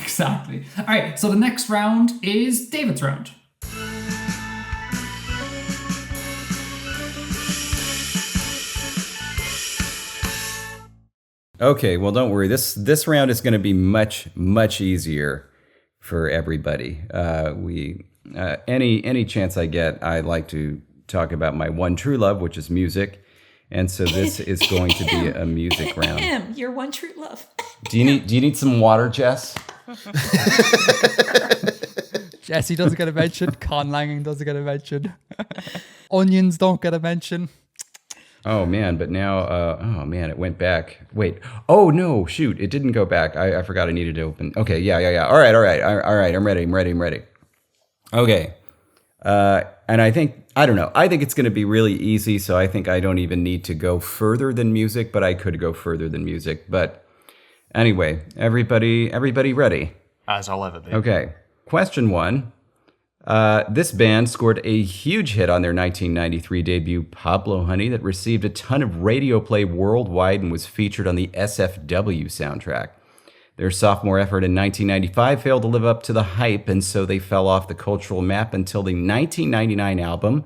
Exactly. All right, so the next round is David's round. Okay, well, don't worry. This round is going to be much easier for everybody. Any chance I get, I like to talk about my one true love, which is music, and so this is going to be a music round. Your one true love. Do you need some water, Jess? Jesse doesn't get a mention. Conlanging doesn't get a mention. Onions don't get a mention. Oh man, but now, it went back. Wait, oh no, shoot, it didn't go back. I forgot I needed to open. Okay, yeah. All right, I'm ready. Okay, and I think it's going to be really easy, so I think I don't even need to go further than music, but I could go further than music. But anyway, everybody ready? As I'll ever be. Okay, question 1. This band scored a huge hit on their 1993 debut, Pablo Honey, that received a ton of radio play worldwide and was featured on the SFW soundtrack. Their sophomore effort in 1995 failed to live up to the hype, and so they fell off the cultural map until the 1999 album.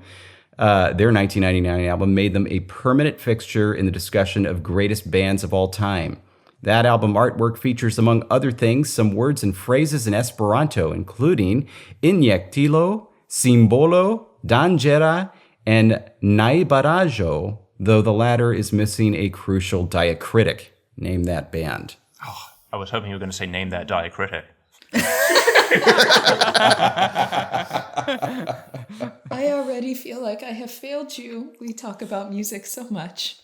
Their 1999 album made them a permanent fixture in the discussion of greatest bands of all time. That album artwork features, among other things, some words and phrases in Esperanto, including injektilo, simbolo, danĝera, and najbaraĵo, though the latter is missing a crucial diacritic. Name that band. Oh, I was hoping you were going to say name that diacritic. I already feel like I have failed you. We talk about music so much.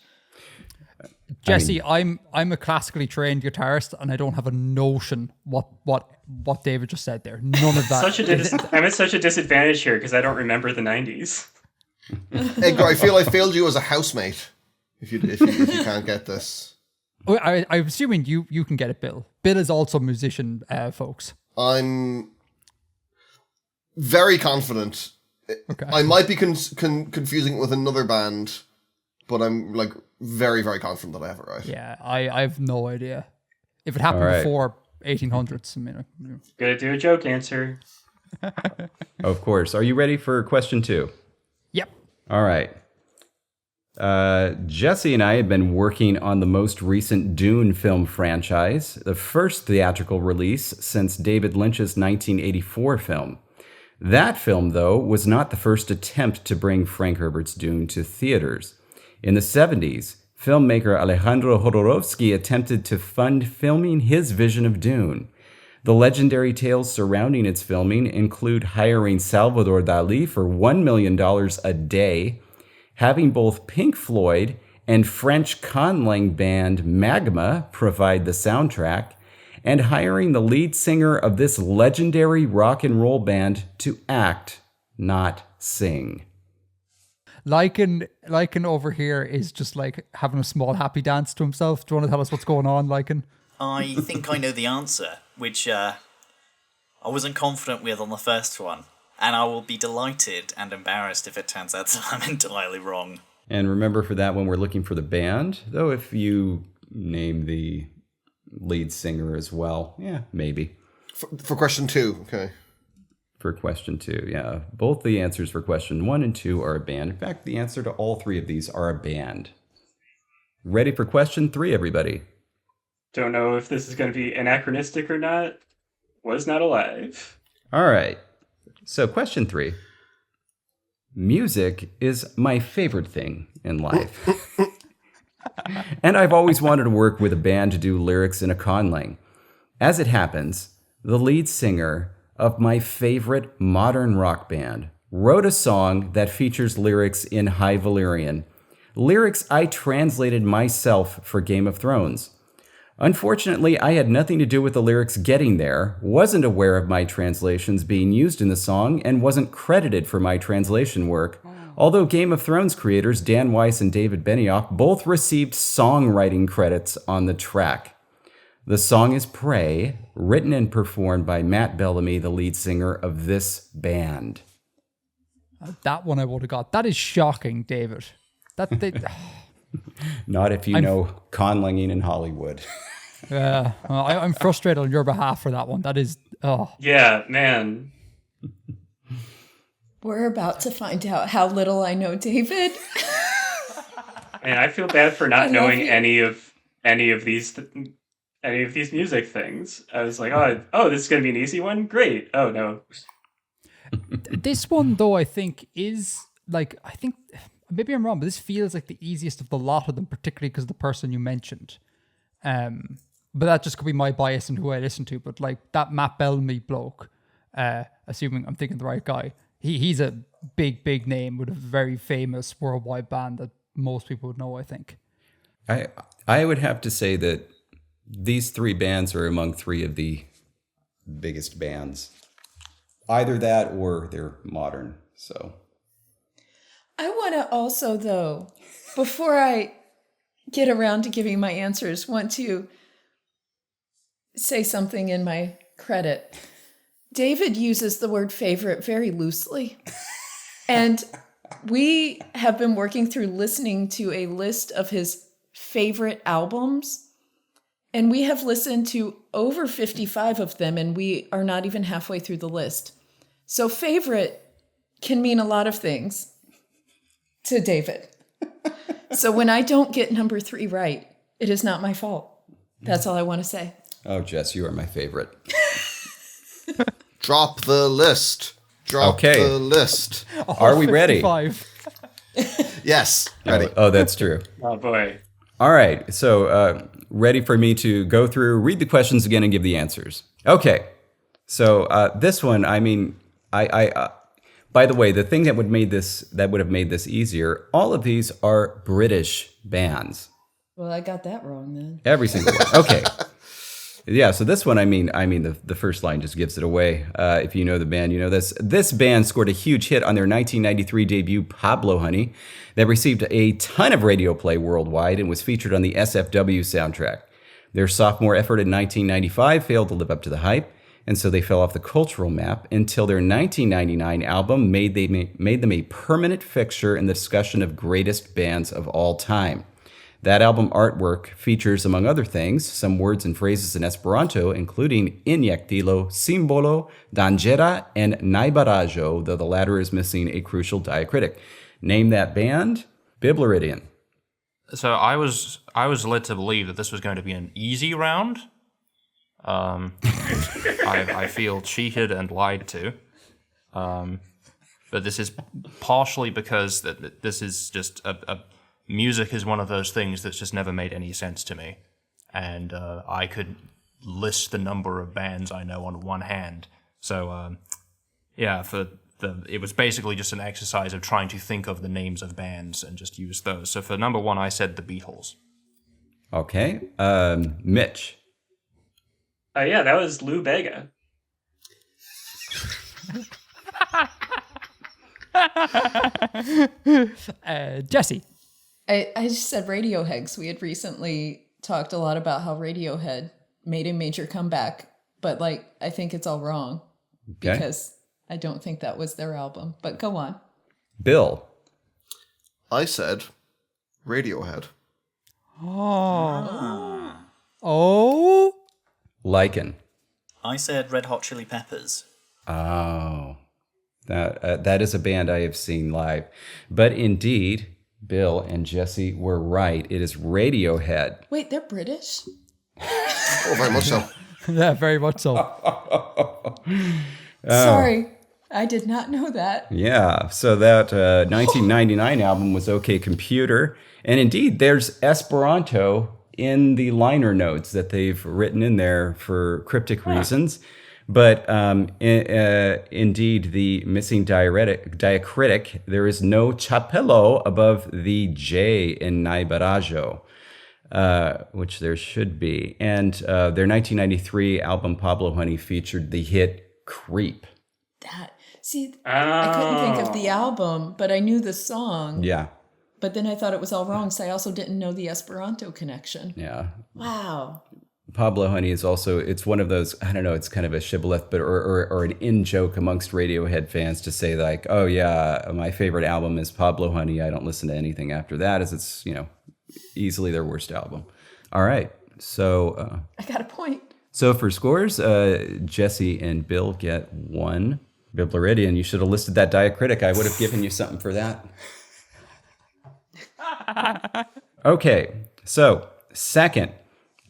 Jesse, I'm a classically trained guitarist, and I don't have a notion what David just said there. None of that. I'm at such a disadvantage here because I don't remember the 90s. Edgar, I feel I failed you as a housemate. If you can't get this, I'm assuming you can get it, Bill. Bill is also a musician, folks. I'm very confident. Okay. I might be confusing it with another band, but I'm like very, very confident that I have it right. Yeah, I have no idea. If it happened before 1800s, I mean, Gotta do a joke answer. Of course. Are you ready for question 2? Yep. All right. Jesse and I have been working on the most recent Dune film franchise, the first theatrical release since David Lynch's 1984 film. That film, though, was not the first attempt to bring Frank Herbert's Dune to theaters. In the 70s, filmmaker Alejandro Jodorowsky attempted to fund filming his vision of Dune. The legendary tales surrounding its filming include hiring Salvador Dali for $1 million a day, having both Pink Floyd and French conlang band Magma provide the soundtrack, and hiring the lead singer of this legendary rock and roll band to act, not sing. Lichen over here is just like having a small happy dance to himself. Do you want to tell us what's going on, Lichen? I think I know the answer, which I wasn't confident with on the first one. And I will be delighted and embarrassed if it turns out that I'm entirely wrong. And remember, for that one, we're looking for the band, though if you name the lead singer as well, yeah, maybe. For question 2, okay. For question 2, yeah. Both the answers for question 1 and 2 are a band. In fact, the answer to all 3 of these are a band. Ready for question 3, everybody? Don't know if this is going to be anachronistic or not. Was not alive. All right. So question 3. Music is my favorite thing in life. And I've always wanted to work with a band to do lyrics in a conlang. As it happens, the lead singer of my favorite modern rock band wrote a song that features lyrics in High Valyrian. Lyrics I translated myself for Game of Thrones. Unfortunately, I had nothing to do with the lyrics getting there, wasn't aware of my translations being used in the song, and wasn't credited for my translation work, although Game of Thrones creators Dan Weiss and David Benioff both received songwriting credits on the track. The song is Pray, written and performed by Matt Bellamy, the lead singer of this band. That one I would have got. That is shocking, David. Not if you know conlanging in Hollywood. I'm frustrated on your behalf for that one. That is, Yeah, man. We're about to find out how little I know David. And I feel bad for not I knowing love any of these music things. I was like, oh, this is gonna be an easy one. Great. Oh no. This one though, I think is like, maybe I'm wrong, but this feels like the easiest of the lot of them, particularly because of the person you mentioned. But that just could be my bias and who I listen to. But like that Matt Bellamy bloke, assuming I'm thinking the right guy, he's a big name with a very famous worldwide band that most people would know, I think. I would have to say that these three bands are among three of the biggest bands. Either that or they're modern. So I want to also, though, before I get around to giving my answers, want to say something in my credit. David uses the word favorite very loosely. And we have been working through listening to a list of his favorite albums. And we have listened to over 55 of them, and we are not even halfway through the list. So favorite can mean a lot of things to David. So when I don't get number 3 right, it is not my fault. That's all I want to say. Oh, Jess, you are my favorite. Drop the list. Drop the list. Are we ready? 55. Yes, ready. Oh, that's true. Oh boy. All right. So ready for me to go through, read the questions again, and give the answers. Okay. So this one, I mean, I by the way, the thing that would have made this easier, all of these are British bands. Well, I got that wrong then. Every single one. Okay. Yeah, so this one, I mean, the first line just gives it away. If you know the band, you know this. This band scored a huge hit on their 1993 debut, Pablo Honey, that received a ton of radio play worldwide and was featured on the SFW soundtrack. Their sophomore effort in 1995 failed to live up to the hype, and so they fell off the cultural map until their 1999 album made them a permanent fixture in the discussion of greatest bands of all time. That album artwork features, among other things, some words and phrases in Esperanto, including injektilo, simbolo, dangera, and najbaraĵo, though the latter is missing a crucial diacritic. Name that band, Biblaridion. So I was led to believe that this was going to be an easy round. I feel cheated and lied to. But this is partially because this is just music is one of those things that's just never made any sense to me. And I could list the number of bands I know on one hand. So, it was basically just an exercise of trying to think of the names of bands and just use those. So for number 1, I said the Beatles. Okay. Mitch. Yeah, that was Lou Bega. Jesse. I just said Radiohead, 'cause we had recently talked a lot about how Radiohead made a major comeback, but I think it's all wrong because I don't think that was their album. But go on. Bill. I said Radiohead. Oh. Lichen. I said Red Hot Chili Peppers. Oh. That is a band I have seen live. But indeed, Bill and Jesse were right. It is Radiohead. Wait, they're British? Oh, very much so. Yeah, very much so. Sorry, I did not know that. Yeah, so that 1999 album was OK Computer. And indeed, there's Esperanto in the liner notes that they've written in there for cryptic reasons. But indeed, the missing diacritic, there is no chapello above the J in najbaraĵo, which there should be. And their 1993 album, Pablo Honey, featured the hit Creep. I couldn't think of the album, but I knew the song. Yeah. But then I thought it was all wrong, so I also didn't know the Esperanto connection. Yeah. Wow. Pablo Honey is also, it's one of those, I don't know, it's kind of a shibboleth, but or an in-joke amongst Radiohead fans to say like, oh yeah, my favorite album is Pablo Honey. I don't listen to anything after that, as it's, easily their worst album. All right. So I got a point. So for scores, Jesse and Bill get 1. Biblaridion, you should have listed that diacritic. I would have given you something for that. Okay, so second,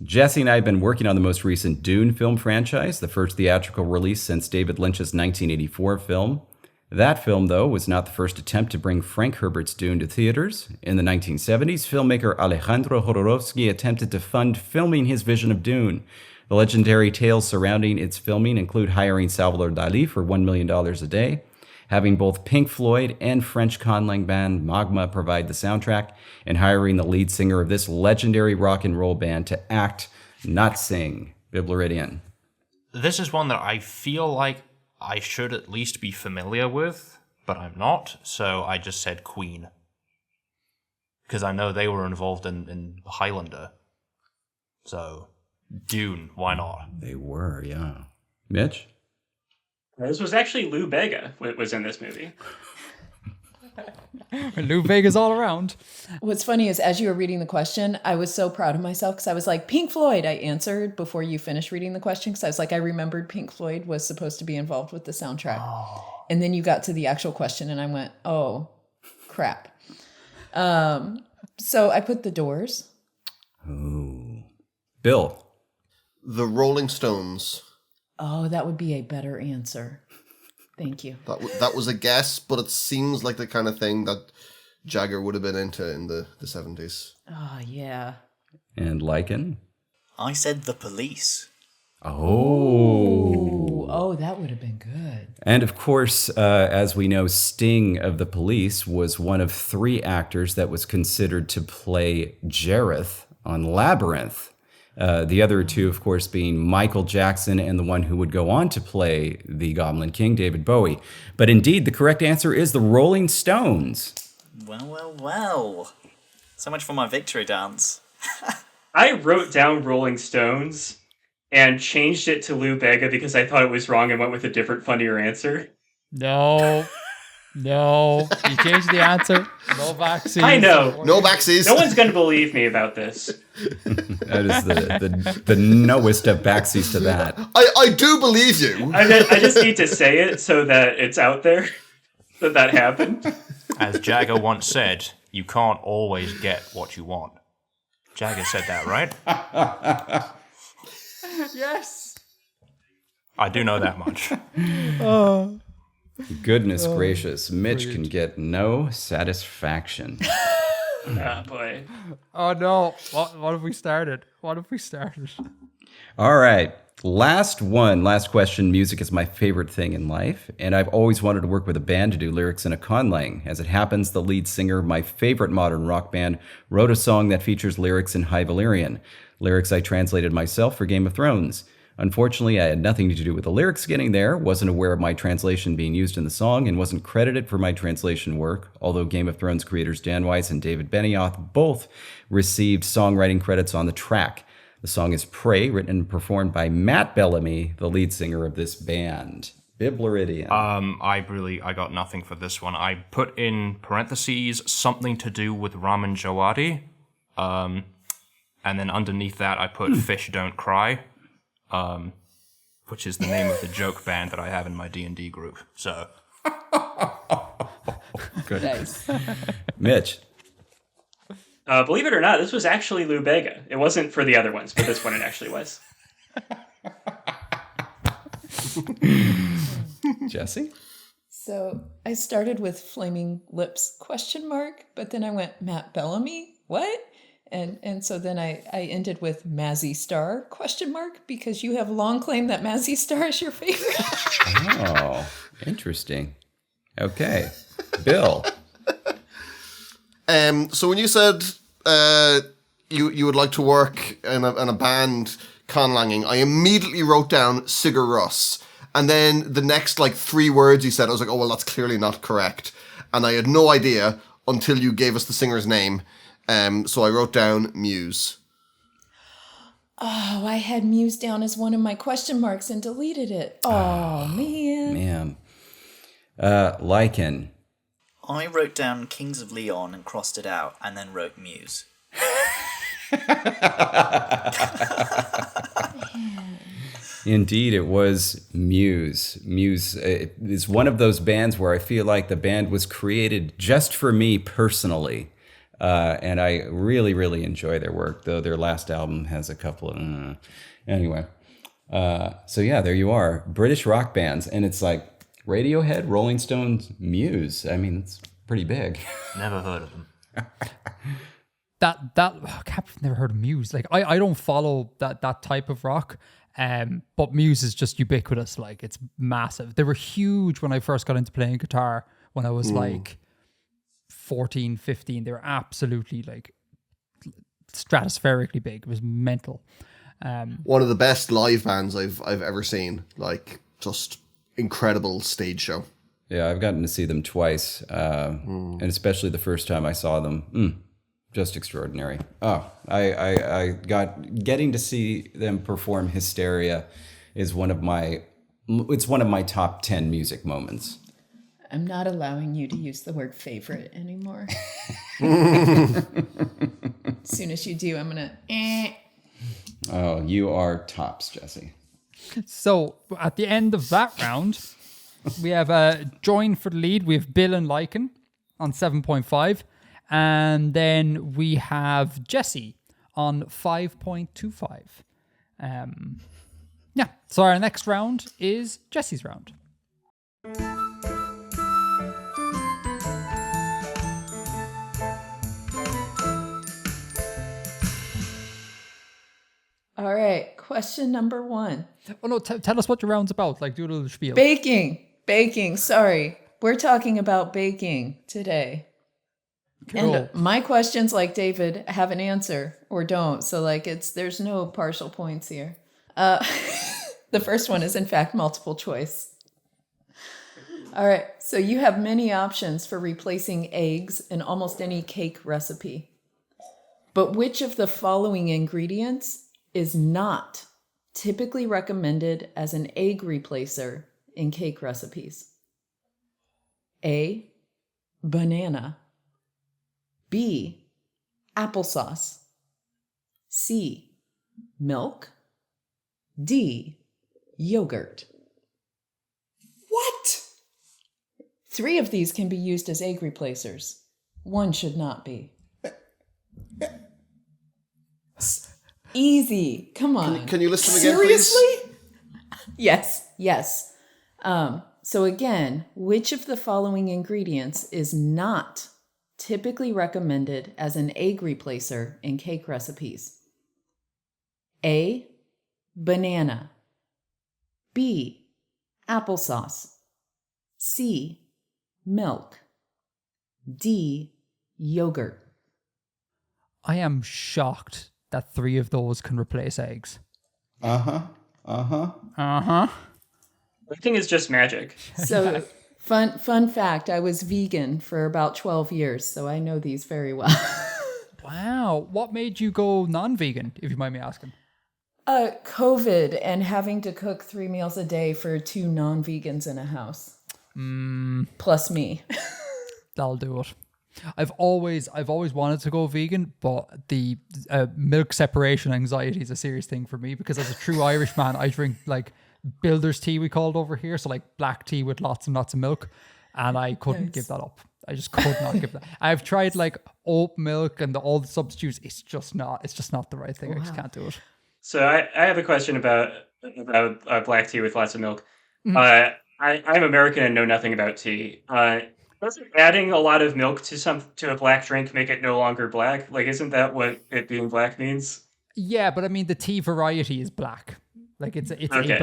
Jesse and I have been working on the most recent Dune film franchise, the first theatrical release since David Lynch's 1984 film. That film, though, was not the first attempt to bring Frank Herbert's Dune to theaters. In the 1970s, filmmaker Alejandro Jodorowsky attempted to fund filming his vision of Dune. The legendary tales surrounding its filming include hiring Salvador Dali for $1 million a day, having both Pink Floyd and French conlang band Magma provide the soundtrack, and hiring the lead singer of this legendary rock and roll band to act, not sing. Biblaridion. This is one that I feel like I should at least be familiar with, but I'm not, so I just said Queen. Because I know they were involved in Highlander. So, Dune, why not? They were, yeah. Mitch? This was actually Lou Bega was in this movie. Lou Vega's all around. What's funny is as you were reading the question, I was so proud of myself because I was like, Pink Floyd, I answered before you finished reading the question because I was like, I remembered Pink Floyd was supposed to be involved with the soundtrack. Oh. And then you got to the actual question and I went, oh, crap. So I put The Doors. Ooh. Bill? The Rolling Stones. Oh, that would be a better answer. Thank you. That was a guess, but it seems like the kind of thing that Jagger would have been into in the 70s. Oh, yeah. And Lichen? I said The Police. Oh, that would have been good. And of course, as we know, Sting of The Police was one of 3 actors that was considered to play Jareth on Labyrinth. The other 2, of course, being Michael Jackson and the one who would go on to play the Goblin King, David Bowie. But indeed, the correct answer is the Rolling Stones. Well. So much for my victory dance. I wrote down Rolling Stones and changed it to Lou Bega because I thought it was wrong and went with a different, funnier answer. No, you changed the answer. No vaccines. I know. No vaccines. No one's going to believe me about this. That is the knowest of backsies to that. I do believe you. I just need to say it so that it's out there that happened. As Jagger once said, you can't always get what you want. Jagger said that, right? Yes. I do know that much. Goodness gracious. Mitch can get no satisfaction. Oh, boy. Oh, no. What have we started? All right. Last question. Music is my favorite thing in life, and I've always wanted to work with a band to do lyrics in a conlang. As it happens, the lead singer of my favorite modern rock band wrote a song that features lyrics in High Valyrian. Lyrics I translated myself for Game of Thrones. Unfortunately, I had nothing to do with the lyrics getting there, wasn't aware of my translation being used in the song, and wasn't credited for my translation work, although Game of Thrones creators Dan Weiss and David Benioff both received songwriting credits on the track. The song is Pray, written and performed by Matt Bellamy, the lead singer of this band. Biblaridion. I got nothing for this one. I put in parentheses something to do with Raman Djawadi. And then underneath that, I put Fish Don't Cry, which is the name of the joke band that I have in my D&D group. So, good. Nice. Mitch. Believe it or not, this was actually Lou Bega. It wasn't for the other ones, but this one it actually was. Jesse? So I started with Flaming Lips ? But then I went Matt Bellamy? What? And so then I ended with Mazzy Star ? Because you have long claimed that Mazzy Star is your favorite. Oh, interesting. Okay. Bill. So when you said you would like to work in a band conlanging, I immediately wrote down Sigur Rós. And then the next 3 words you said, I was like, oh, well, that's clearly not correct. And I had no idea until you gave us the singer's name. So I wrote down Muse. Oh, I had Muse down as one of my question marks and deleted it. Oh, man. Lichen. I wrote down Kings of Leon and crossed it out, and then wrote Muse. Indeed, it was Muse. Muse is one of those bands where I feel like the band was created just for me personally. And I really, really enjoy their work, though their last album has a couple of... Anyway. So yeah, there you are. British rock bands. And it's like Radiohead, Rolling Stones, Muse. I mean, it's pretty big. Never heard of them. I've never heard of Muse. Like I don't follow that type of rock. But Muse is just ubiquitous. Like, it's massive. They were huge when I first got into playing guitar when I was like 14, 15. They were absolutely like stratospherically big. It was mental. One of the best live bands I've ever seen. Like, just incredible stage show. Yeah, I've gotten to see them twice. And especially the first time I saw them. Just extraordinary. I getting to see them perform Hysteria is one of my top 10 music moments. I'm not allowing you to use the word favorite anymore. As soon as you do, I'm gonna Oh, you are tops, Jesse. So at the end of that round, we have join for the lead. We have Bill and Lichen on 7.5. And then we have Jesse on 5.25. Yeah, so our next round is Jesse's round. All right, question number 1. Oh no, tell us what your round's about. Like, do a little spiel. Baking. Sorry, we're talking about baking today. Cool. And my questions, like David, have an answer or don't. So like there's no partial points here. The first one is in fact multiple choice. All right. So you have many options for replacing eggs in almost any cake recipe. But which of the following ingredients is not typically recommended as an egg replacer in cake recipes? A, banana. B, applesauce. C, milk. D, yogurt. What? 3 of these can be used as egg replacers. 1 should not be. Easy. Come on. Can you list them again, please? Seriously? Yes. So again, which of the following ingredients is not typically recommended as an egg replacer in cake recipes? A, banana. B, applesauce. C, milk. D, yogurt. I am shocked that 3 of those can replace eggs. I think it's just magic. So fun fact, I was vegan for about 12 years, so I know these very well. Wow. What made you go non-vegan, if you mind me asking? COVID and having to cook 3 meals a day for 2 non-vegans in a house. Plus me. That'll do it. I've always wanted to go vegan, but the milk separation anxiety is a serious thing for me because as a true Irish man, I drink like builder's tea, we call it over here. So like black tea with lots and lots of milk. And I couldn't give that up. I just could not give that. I've tried like oat milk and all the substitutes. It's just not the right thing. Wow. I just can't do it. So I have a question about black tea with lots of milk. I'm American and know nothing about tea. Doesn't adding a lot of milk to a black drink make it no longer black? Like, isn't that what it being black means? Yeah, but I mean, the tea variety is black. Like, it's a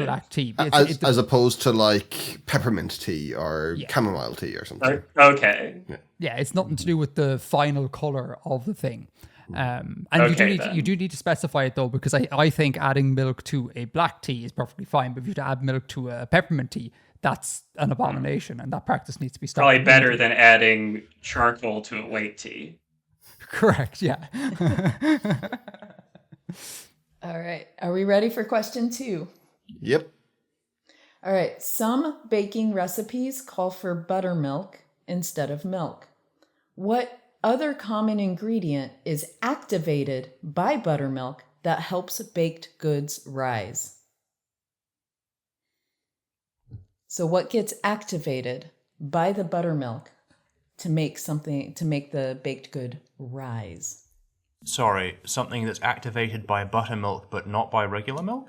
black tea. As opposed to, like, peppermint tea or chamomile tea or something. Okay. Yeah, it's nothing to do with the final colour of the thing. And you do need to specify it, though, because I think adding milk to a black tea is perfectly fine. But if you add milk to a peppermint tea, that's an abomination, and that practice needs to be stopped. Probably better than adding charcoal to a white tea. Correct, yeah. All right. Are we ready for question 2? Yep. All right. Some baking recipes call for buttermilk instead of milk. What other common ingredient is activated by buttermilk that helps baked goods rise? So what gets activated by the buttermilk to make the baked good rise? Sorry, something that's activated by buttermilk but not by regular milk?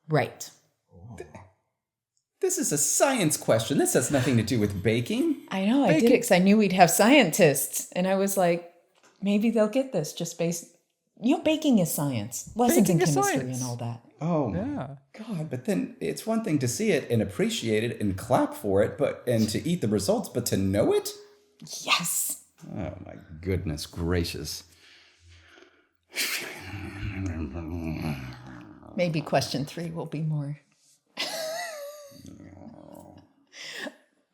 Right. This is a science question. This has nothing to do with baking. I know, I did it because I knew we'd have scientists. And I was like, maybe they'll get this just based... baking is science. Lessons Baking in is chemistry science. and all that. Oh, Yeah. my God. But then it's one thing to see it and appreciate it and clap for it, and to eat the results, but to know it? Yes. Oh, my goodness gracious. Maybe question 3 will be more.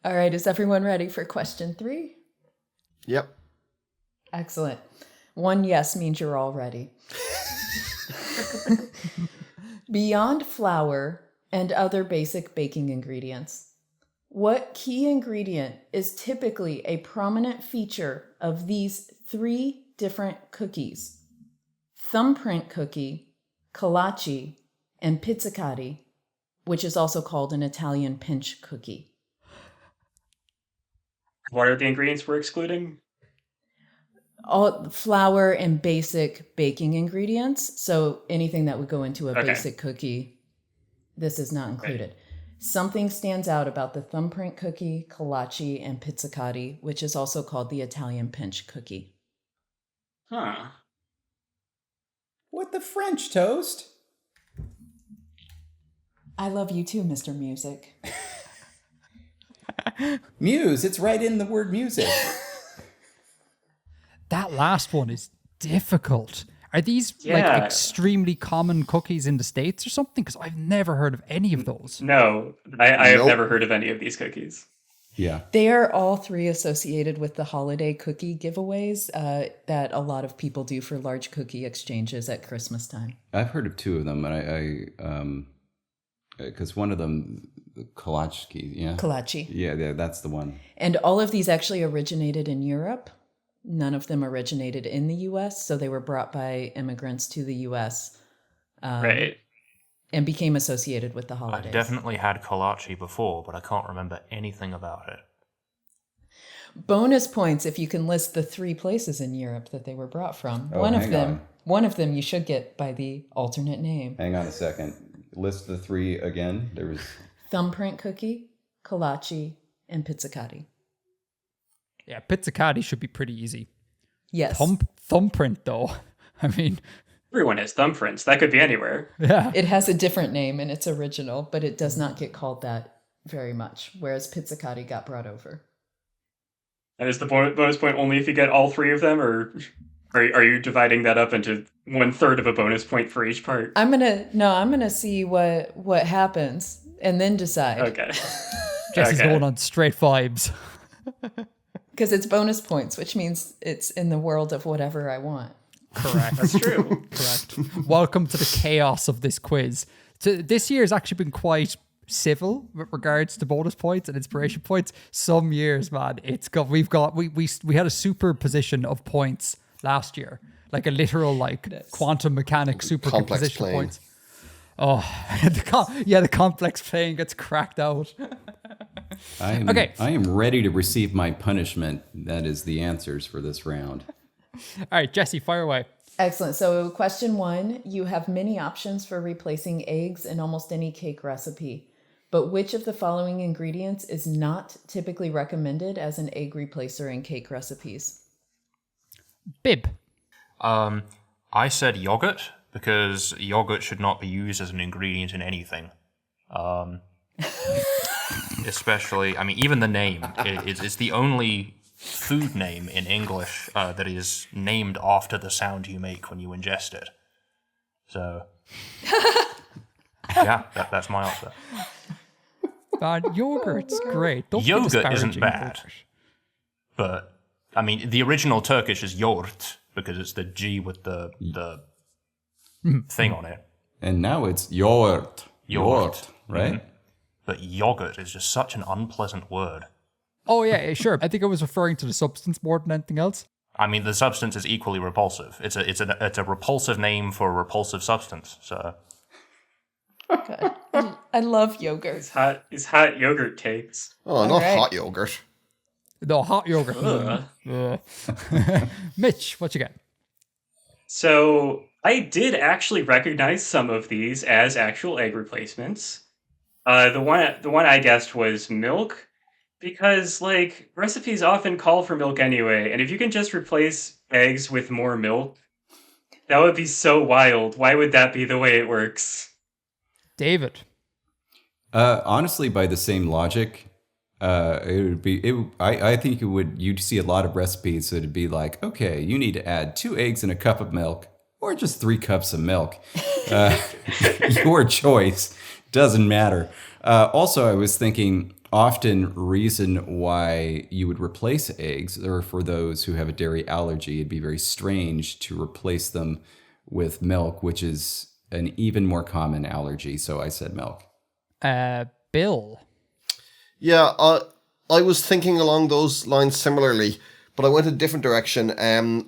All right, is everyone ready for question 3? Yep. Excellent. 1 yes means you're all ready. Beyond flour and other basic baking ingredients, what key ingredient is typically a prominent feature of these 3 different cookies? Thumbprint cookie, kolache, and pizzicati, which is also called an Italian pinch cookie. What are the ingredients we're excluding? All flour and basic baking ingredients. So anything that would go into a Okay. basic cookie, this is not included. Something stands out about the thumbprint cookie, kolache, and pizzicati, which is also called the Italian pinch cookie. Huh. What the French toast? I love you too, Mr. Music. Muse, it's right in the word music. That last one is difficult. Are these like Yeah. extremely common cookies in the States or something? Because I've never heard of any of those. No, I have Nope. never heard of any of these cookies. Yeah. They are all 3 associated with the holiday cookie giveaways that a lot of people do for large cookie exchanges at Christmas time. I've heard of 2 of them, and because one of them, the kolache, yeah? Kolache. Yeah, that's the one. And all of these actually originated in Europe. None of them originated in the US, so they were brought by immigrants to the US Right. and became associated with the I've holidays. definitely had kolache before, but I can't remember anything about it. Bonus points if you can list the 3 places in Europe that they were brought from. Oh, one hang of them you should get by the alternate name. Hang on a second. List the 3 again. There was... Thumbprint cookie, kolache, and pizzicati. Yeah, pizzicati should be pretty easy. Yes. Thumbprint, though. I mean, Everyone has thumbprints. That could be anywhere. yeah. It has a different name and it's original, but it does not get called that very much, whereas pizzicati got brought over. And is the bonus point only if you get all 3 of them, or are you dividing that up into 1/3 of a bonus point for each part? I'm gonna see what happens and then decide. Okay. Jesse's Okay. going on straight vibes. Because it's bonus points, which means it's in the world of whatever I want. Correct. That's true. Correct. Welcome to the chaos of this quiz. So this year has actually been quite civil with regards to bonus points and inspiration points. Some years, man, we had a superposition of points last year, like a literal quantum mechanics Complex superposition plane. points. Oh, the complex plane gets cracked out. Okay. I am ready to receive my punishment. That is the answers for this round. All right, Jesse, fire away. Excellent. So question 1, you have many options for replacing eggs in almost any cake recipe. But which of the following ingredients is not typically recommended as an egg replacer in cake recipes? Bib. I said yogurt because yogurt should not be used as an ingredient in anything. Especially, I mean, even the name. It's the only food name in English that is named after the sound you make when you ingest it. So, yeah, that's my answer. Man, yogurt's great. Don't be Yogurt isn't disparaging bad. yogurt. But, I mean, the original Turkish is yoğurt because it's the G with the thing on it. And now it's yogurt. Yogurt. Right? But yogurt is just such an unpleasant word. Oh yeah, sure. I think I was referring to the substance more than anything else. I mean, the substance is equally repulsive. It's a repulsive name for a repulsive substance. So God. I love yogurt. It's hot yogurt takes. Oh, not right. hot yogurt. No, hot yogurt. Ugh. Mitch, what you got? So I did actually recognize some of these as actual egg replacements. The one I guessed was milk, because like recipes often call for milk anyway, and if you can just replace eggs with more milk, that would be so wild. Why would that be the way it works? David. Honestly, by the same logic, I think you'd see a lot of recipes that would be like, okay, you need to add 2 eggs in a cup of milk, or just 3 cups of milk. Your choice, doesn't matter. Also, I was thinking, often reason why you would replace eggs, or for those who have a dairy allergy, it'd be very strange to replace them with milk, which is an even more common allergy. So I said milk. Bill. Yeah, I was thinking along those lines similarly, but I went a different direction.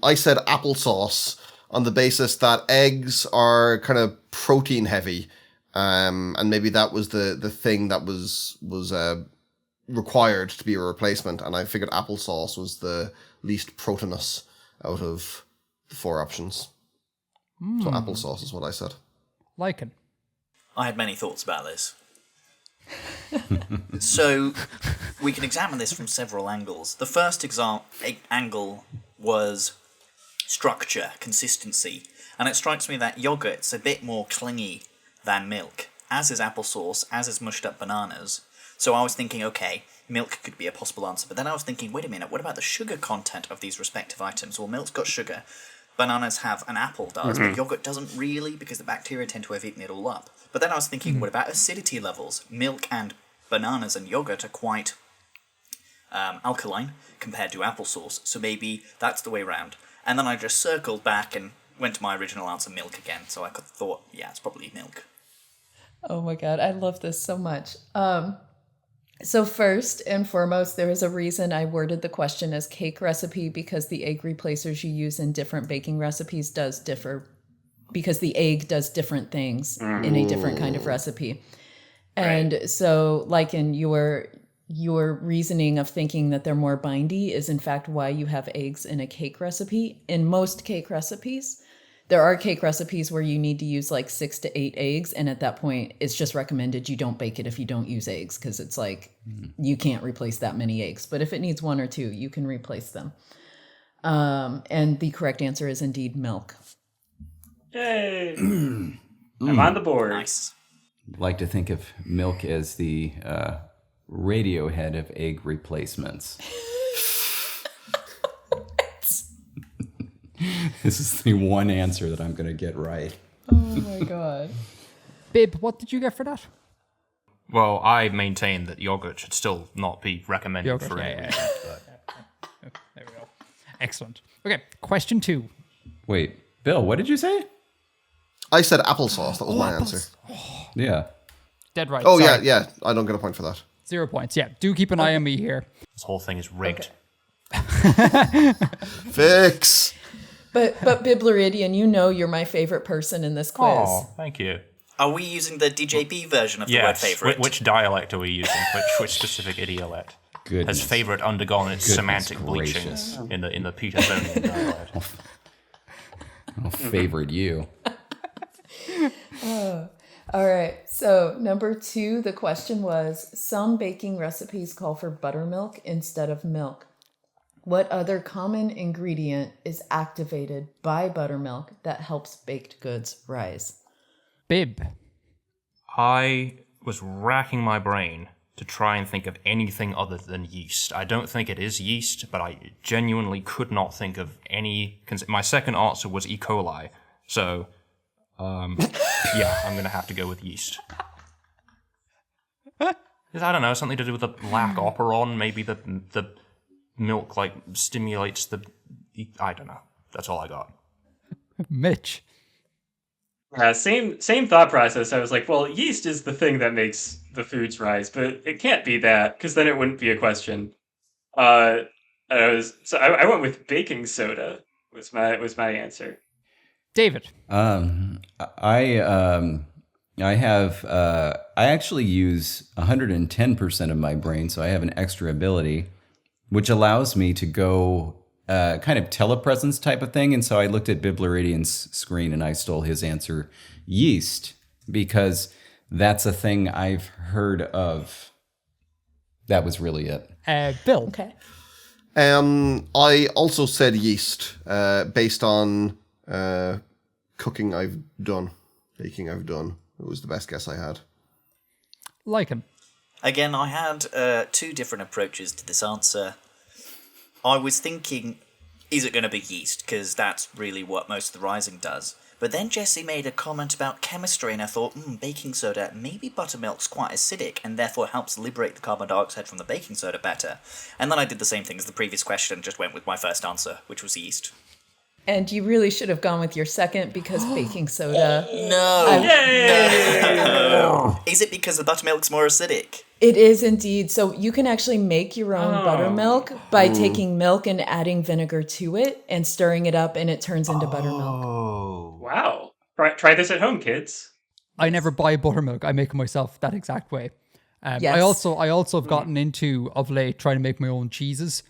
I said applesauce on the basis that eggs are kind of protein heavy, and maybe that was the thing that was required to be a replacement, and I figured applesauce was the least proteinous out of the 4 options. So applesauce is what I said. Lichen. I had many thoughts about this. So we can examine this from several angles. The first angle was structure, consistency, and it strikes me that yogurt's a bit more clingy than milk, as is applesauce, as is mushed up bananas. So I was thinking, okay, milk could be a possible answer, but then I was thinking, wait a minute, what about the sugar content of these respective items? Well, milk's got sugar, bananas have, an apple does, but yogurt doesn't really, because the bacteria tend to have eaten it all up. But then I was thinking, what about acidity levels? Milk and bananas and yogurt are quite alkaline compared to applesauce, so maybe that's the way around. And then I just circled back and went to my original answer, milk again, so I thought, yeah, it's probably milk. Oh my God, I love this so much. So first and foremost, there is a reason I worded the question as cake recipe, because the egg replacers you use in different baking recipes does differ, because the egg does different things in a different kind of recipe. And so like in your reasoning of thinking that they're more bindy is in fact why you have eggs in a cake recipe. In most cake recipes, there are cake recipes where you need to use like 6 to 8 eggs. And at that point, it's just recommended you don't bake it if you don't use eggs, because it's like you can't replace that many eggs. But if it needs 1 or 2, you can replace them. And the correct answer is indeed milk. Yay! I'm on the board. Nice. I'd like to think of milk as the Radiohead of egg replacements. This is the one answer that I'm going to get right. Oh my God. Bib, what did you get for that? Well, I maintain that yogurt should still not be recommended Yogurt, for yeah, any yeah, reason. There we go. Excellent. Okay, question 2. Wait, Bill, what did you say? I said applesauce. That was my answer. Yeah. Dead right. Oh, Sorry. yeah. I don't get a point for that. 0 points. Yeah, do keep an eye on me here. This whole thing is rigged. Fix. But Biblaridion, you know you're my favorite person in this quiz. Oh, thank you. Are we using the DJB version of the word Yes. favourite? Which dialect are we using? Which specific idiolect? Goodness. Has favourite undergone its semantic gracious. bleaching in the Petersonian dialect? I'll favorite you. All right. So number 2, the question was, some baking recipes call for buttermilk instead of milk. What other common ingredient is activated by buttermilk that helps baked goods rise? Bib. I was racking my brain to try and think of anything other than yeast. I don't think it is yeast, but I genuinely could not think of any... My second answer was E. coli, so... yeah, I'm going to have to go with yeast. I don't know, something to do with the black operon, maybe the milk, like, stimulates the... I don't know. That's all I got. Mitch. Same thought process. I was like, well, yeast is the thing that makes the foods rise, but it can't be that because then it wouldn't be a question. I went with baking soda was my answer. David. I actually use 110% of my brain, so I have an extra ability, which allows me to go kind of telepresence type of thing. And so I looked at Biblaridion's screen and I stole his answer, yeast, because that's a thing I've heard of. That was really it. Bill. Okay. I also said yeast, based on cooking I've done, baking I've done. It was the best guess I had. Lichen. Again, I had 2 different approaches to this answer. I was thinking, is it going to be yeast? Because that's really what most of the rising does. But then Jessie made a comment about chemistry, and I thought, baking soda, maybe buttermilk's quite acidic, and therefore helps liberate the carbon dioxide from the baking soda better. And then I did the same thing as the previous question, just went with my first answer, which was yeast. And you really should have gone with your second because baking soda. No! No! Is it because the buttermilk's more acidic? It is indeed. So you can actually make your own buttermilk by taking milk and adding vinegar to it and stirring it up, and it turns into buttermilk. Oh. Wow. Try this at home, kids. I never buy buttermilk. I make it myself that exact way. Yes. I also have gotten into of late trying to make my own cheeses,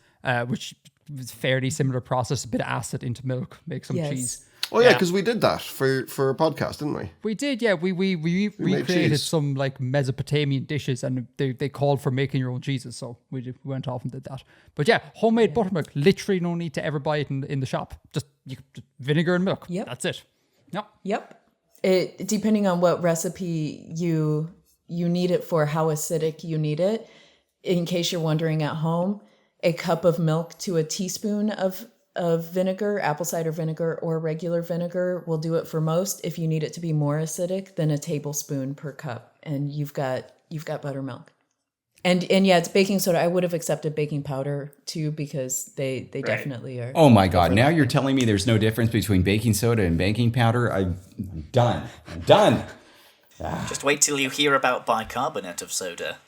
which is fairly similar process. A bit of acid into milk, make some cheese. Oh yeah, because we did that for a podcast, didn't we? We did, yeah. We recreated cheese. some like Mesopotamian dishes, and they called for making your own cheeses, so we went off and did that. But yeah, homemade buttermilk. Literally, no need to ever buy it in the shop. Just vinegar and milk. Yep. That's it. Yep. It depending on what recipe you need it for, how acidic you need it. In case you're wondering at home, a cup of milk to a teaspoon of vinegar, apple cider vinegar or regular vinegar will do it for most. If you need it to be more acidic, then a tablespoon per cup, and you've got buttermilk. And yeah, it's baking soda. I would have accepted baking powder too because they definitely are. Oh my God! Now you're telling me there's no difference between baking soda and baking powder? I'm done. Just wait till you hear about bicarbonate of soda.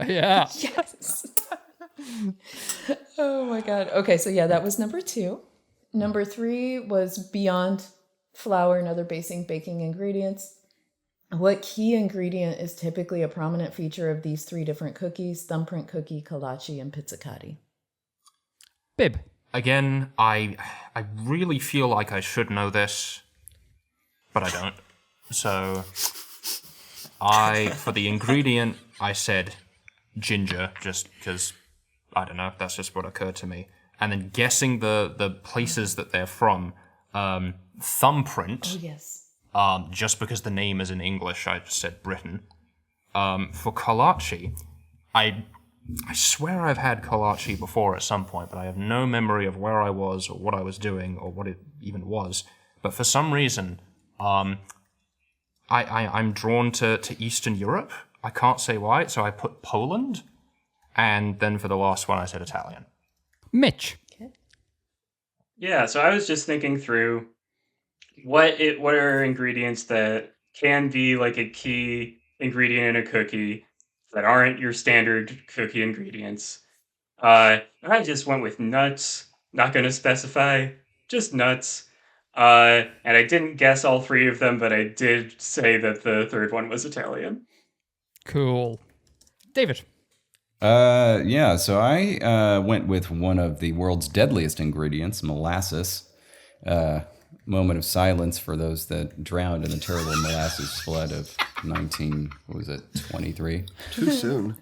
Yeah. Yes. Oh my God. Okay, so yeah, that was number 2. Number 3 was beyond flour and other baking ingredients. What key ingredient is typically a prominent feature of these 3 different cookies? Thumbprint cookie, kolache, and pizzicati. Bib. Again, I really feel like I should know this, but I don't. So, for the ingredient, I said ginger, just because, I don't know, that's just what occurred to me. And then guessing the places that they're from, thumbprint. Oh, yes. Just because the name is in English, I just said Britain. For kolache, I swear I've had kolache before at some point, but I have no memory of where I was or what I was doing or what it even was. But for some reason, I'm drawn to Eastern Europe. I can't say why, so I put Poland. And then for the last one, I said Italian. Mitch. Okay. Yeah, so I was just thinking through what are ingredients that can be like a key ingredient in a cookie that aren't your standard cookie ingredients. I just went with nuts. Not going to specify, just nuts. And I didn't guess all 3 of them, but I did say that the third one was Italian. Cool. David. Yeah, so I went with one of the world's deadliest ingredients, molasses. Moment of silence for those that drowned in the terrible molasses flood of 23? Too soon.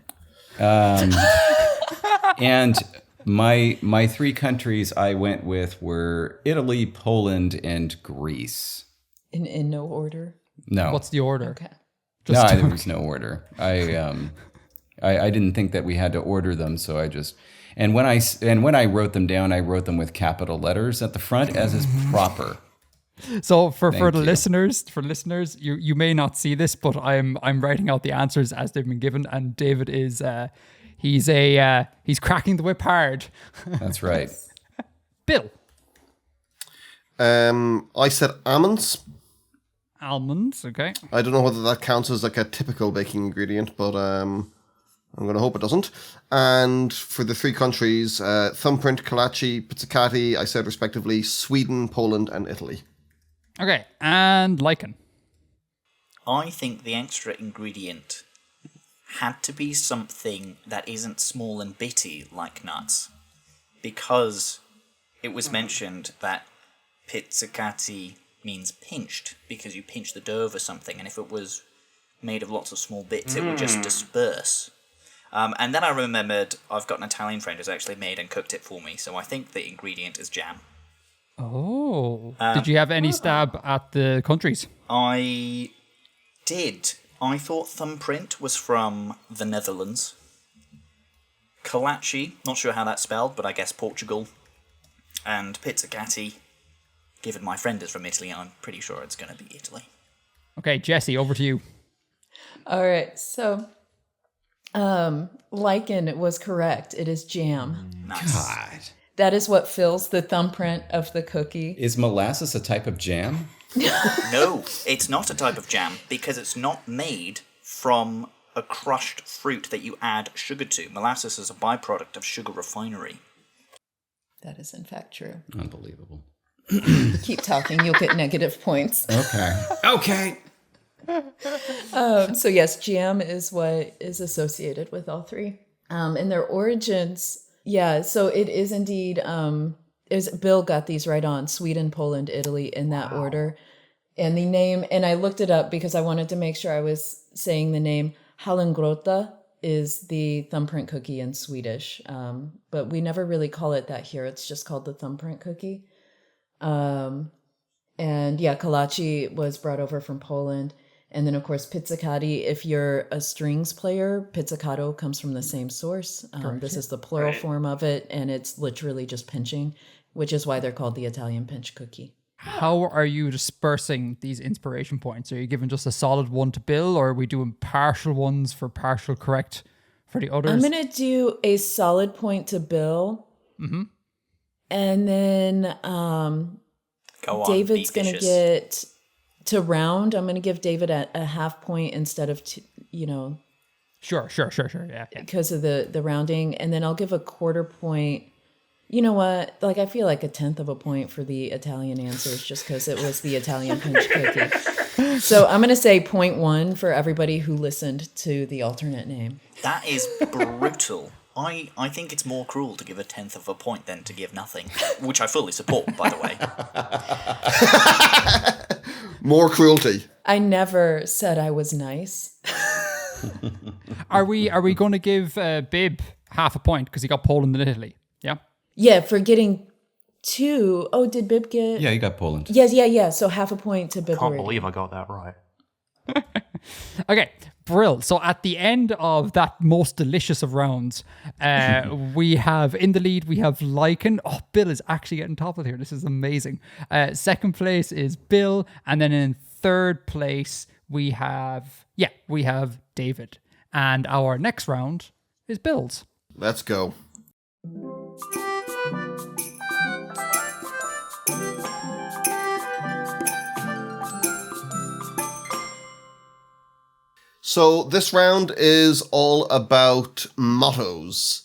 And my 3 countries I went with were Italy, Poland, and Greece. In no order? No. What's the order? Okay. There was no order. I didn't think that we had to order them, so I just and when I wrote them down, I wrote them with capital letters at the front, as is proper. So for the you. listeners, you may not see this, but I'm writing out the answers as they've been given, and David is he's cracking the whip hard. That's right. Bill. I said almonds. Almonds, okay. I don't know whether that counts as like a typical baking ingredient, but I'm going to hope it doesn't. And for the 3 countries, thumbprint, kolache, pizzicati, I said respectively, Sweden, Poland, and Italy. Okay, and lichen. I think the extra ingredient had to be something that isn't small and bitty like nuts, because it was mentioned that pizzicati means pinched, because you pinch the dough over something, and if it was made of lots of small bits, it would just disperse. And then I remembered I've got an Italian friend who's actually made and cooked it for me, so I think the ingredient is jam. Oh. Did you have any stab at the countries? I did. I thought thumbprint was from the Netherlands. Kolache, not sure how that's spelled, but I guess Portugal. And pizzicati, given my friend is from Italy, I'm pretty sure it's going to be Italy. Okay, Jesse, over to you. All right, so lichen was correct. It is jam. Nice. God. That is what fills the thumbprint of the cookie. Is molasses a type of jam? No, it's not a type of jam, because it's not made from a crushed fruit that you add sugar to. Molasses is a byproduct of sugar refinery. That is in fact true. Unbelievable. Keep talking, you'll get negative points. Okay. So yes, jam is what is associated with all 3. And their origins, so it is indeed, Bill got these right on, Sweden, Poland, Italy, in that order. And the name, and I looked it up because I wanted to make sure I was saying the name, Hallengrotta is the thumbprint cookie in Swedish. But we never really call it that here. It's just called the thumbprint cookie. And kolache was brought over from Poland. And then, of course, pizzicati, if you're a strings player, pizzicato comes from the same source. This is the plural form of it, and it's literally just pinching, which is why they're called the Italian pinch cookie. How are you dispersing these inspiration points? Are you giving just a solid one to Bill, or are we doing partial ones for partial correct for the others? I'm going to do a solid point to Bill. Mm-hmm. And then Go on, David's be going to vicious. get... To round, I'm going to give David a half point instead of, Sure. Yeah. because of the rounding. And then I'll give a quarter point. You know what? Like, I feel like a tenth of a point for the Italian answers just because it was the Italian pinch cookie. So I'm going to say 0.1 for everybody who listened to the alternate name. That is brutal. I think it's more cruel to give a tenth of a point than to give nothing, which I fully support, by the way. More cruelty. I never said I was nice. Are we going to give Bib half a point because he got Poland and Italy? Yeah. Yeah, for getting 2. Oh, did Bib get? Yeah, you got Poland. Yes, yeah. So half a point to Biblaridion. Can't believe I got that right. Okay, Brill. So at the end of that most delicious of rounds, we have in the lead, we have Lichen. Oh, Bill is actually getting top of here. This is amazing. Second place is Bill. And then in third place, we have David. And our next round is Bill's. Let's go. So this round is all about mottos.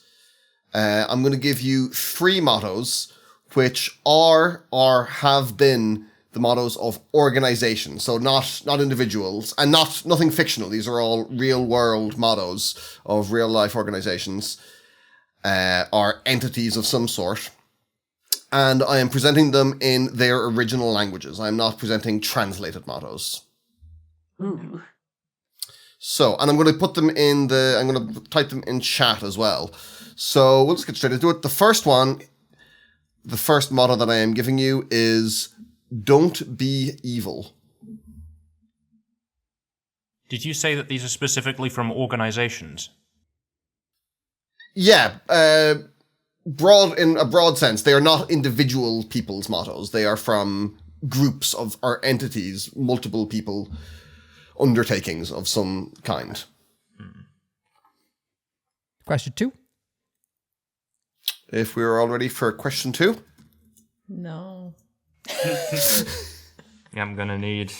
I'm going to give you 3 mottos, which are or have been the mottos of organizations. So not individuals, and nothing fictional. These are all real world mottos of real life organizations, or entities of some sort. And I am presenting them in their original languages. I'm not presenting translated mottos. Ooh. So, and I'm going to put them I'm going to type them in chat as well. So we'll just get straight into it. The first motto that I am giving you is, don't be evil. Did you say that these are specifically from organizations? Yeah, in a broad sense, they are not individual people's mottos. They are from groups or entities, multiple people, undertakings of some kind. Question 2. If we are all ready for question 2. No. I'm gonna need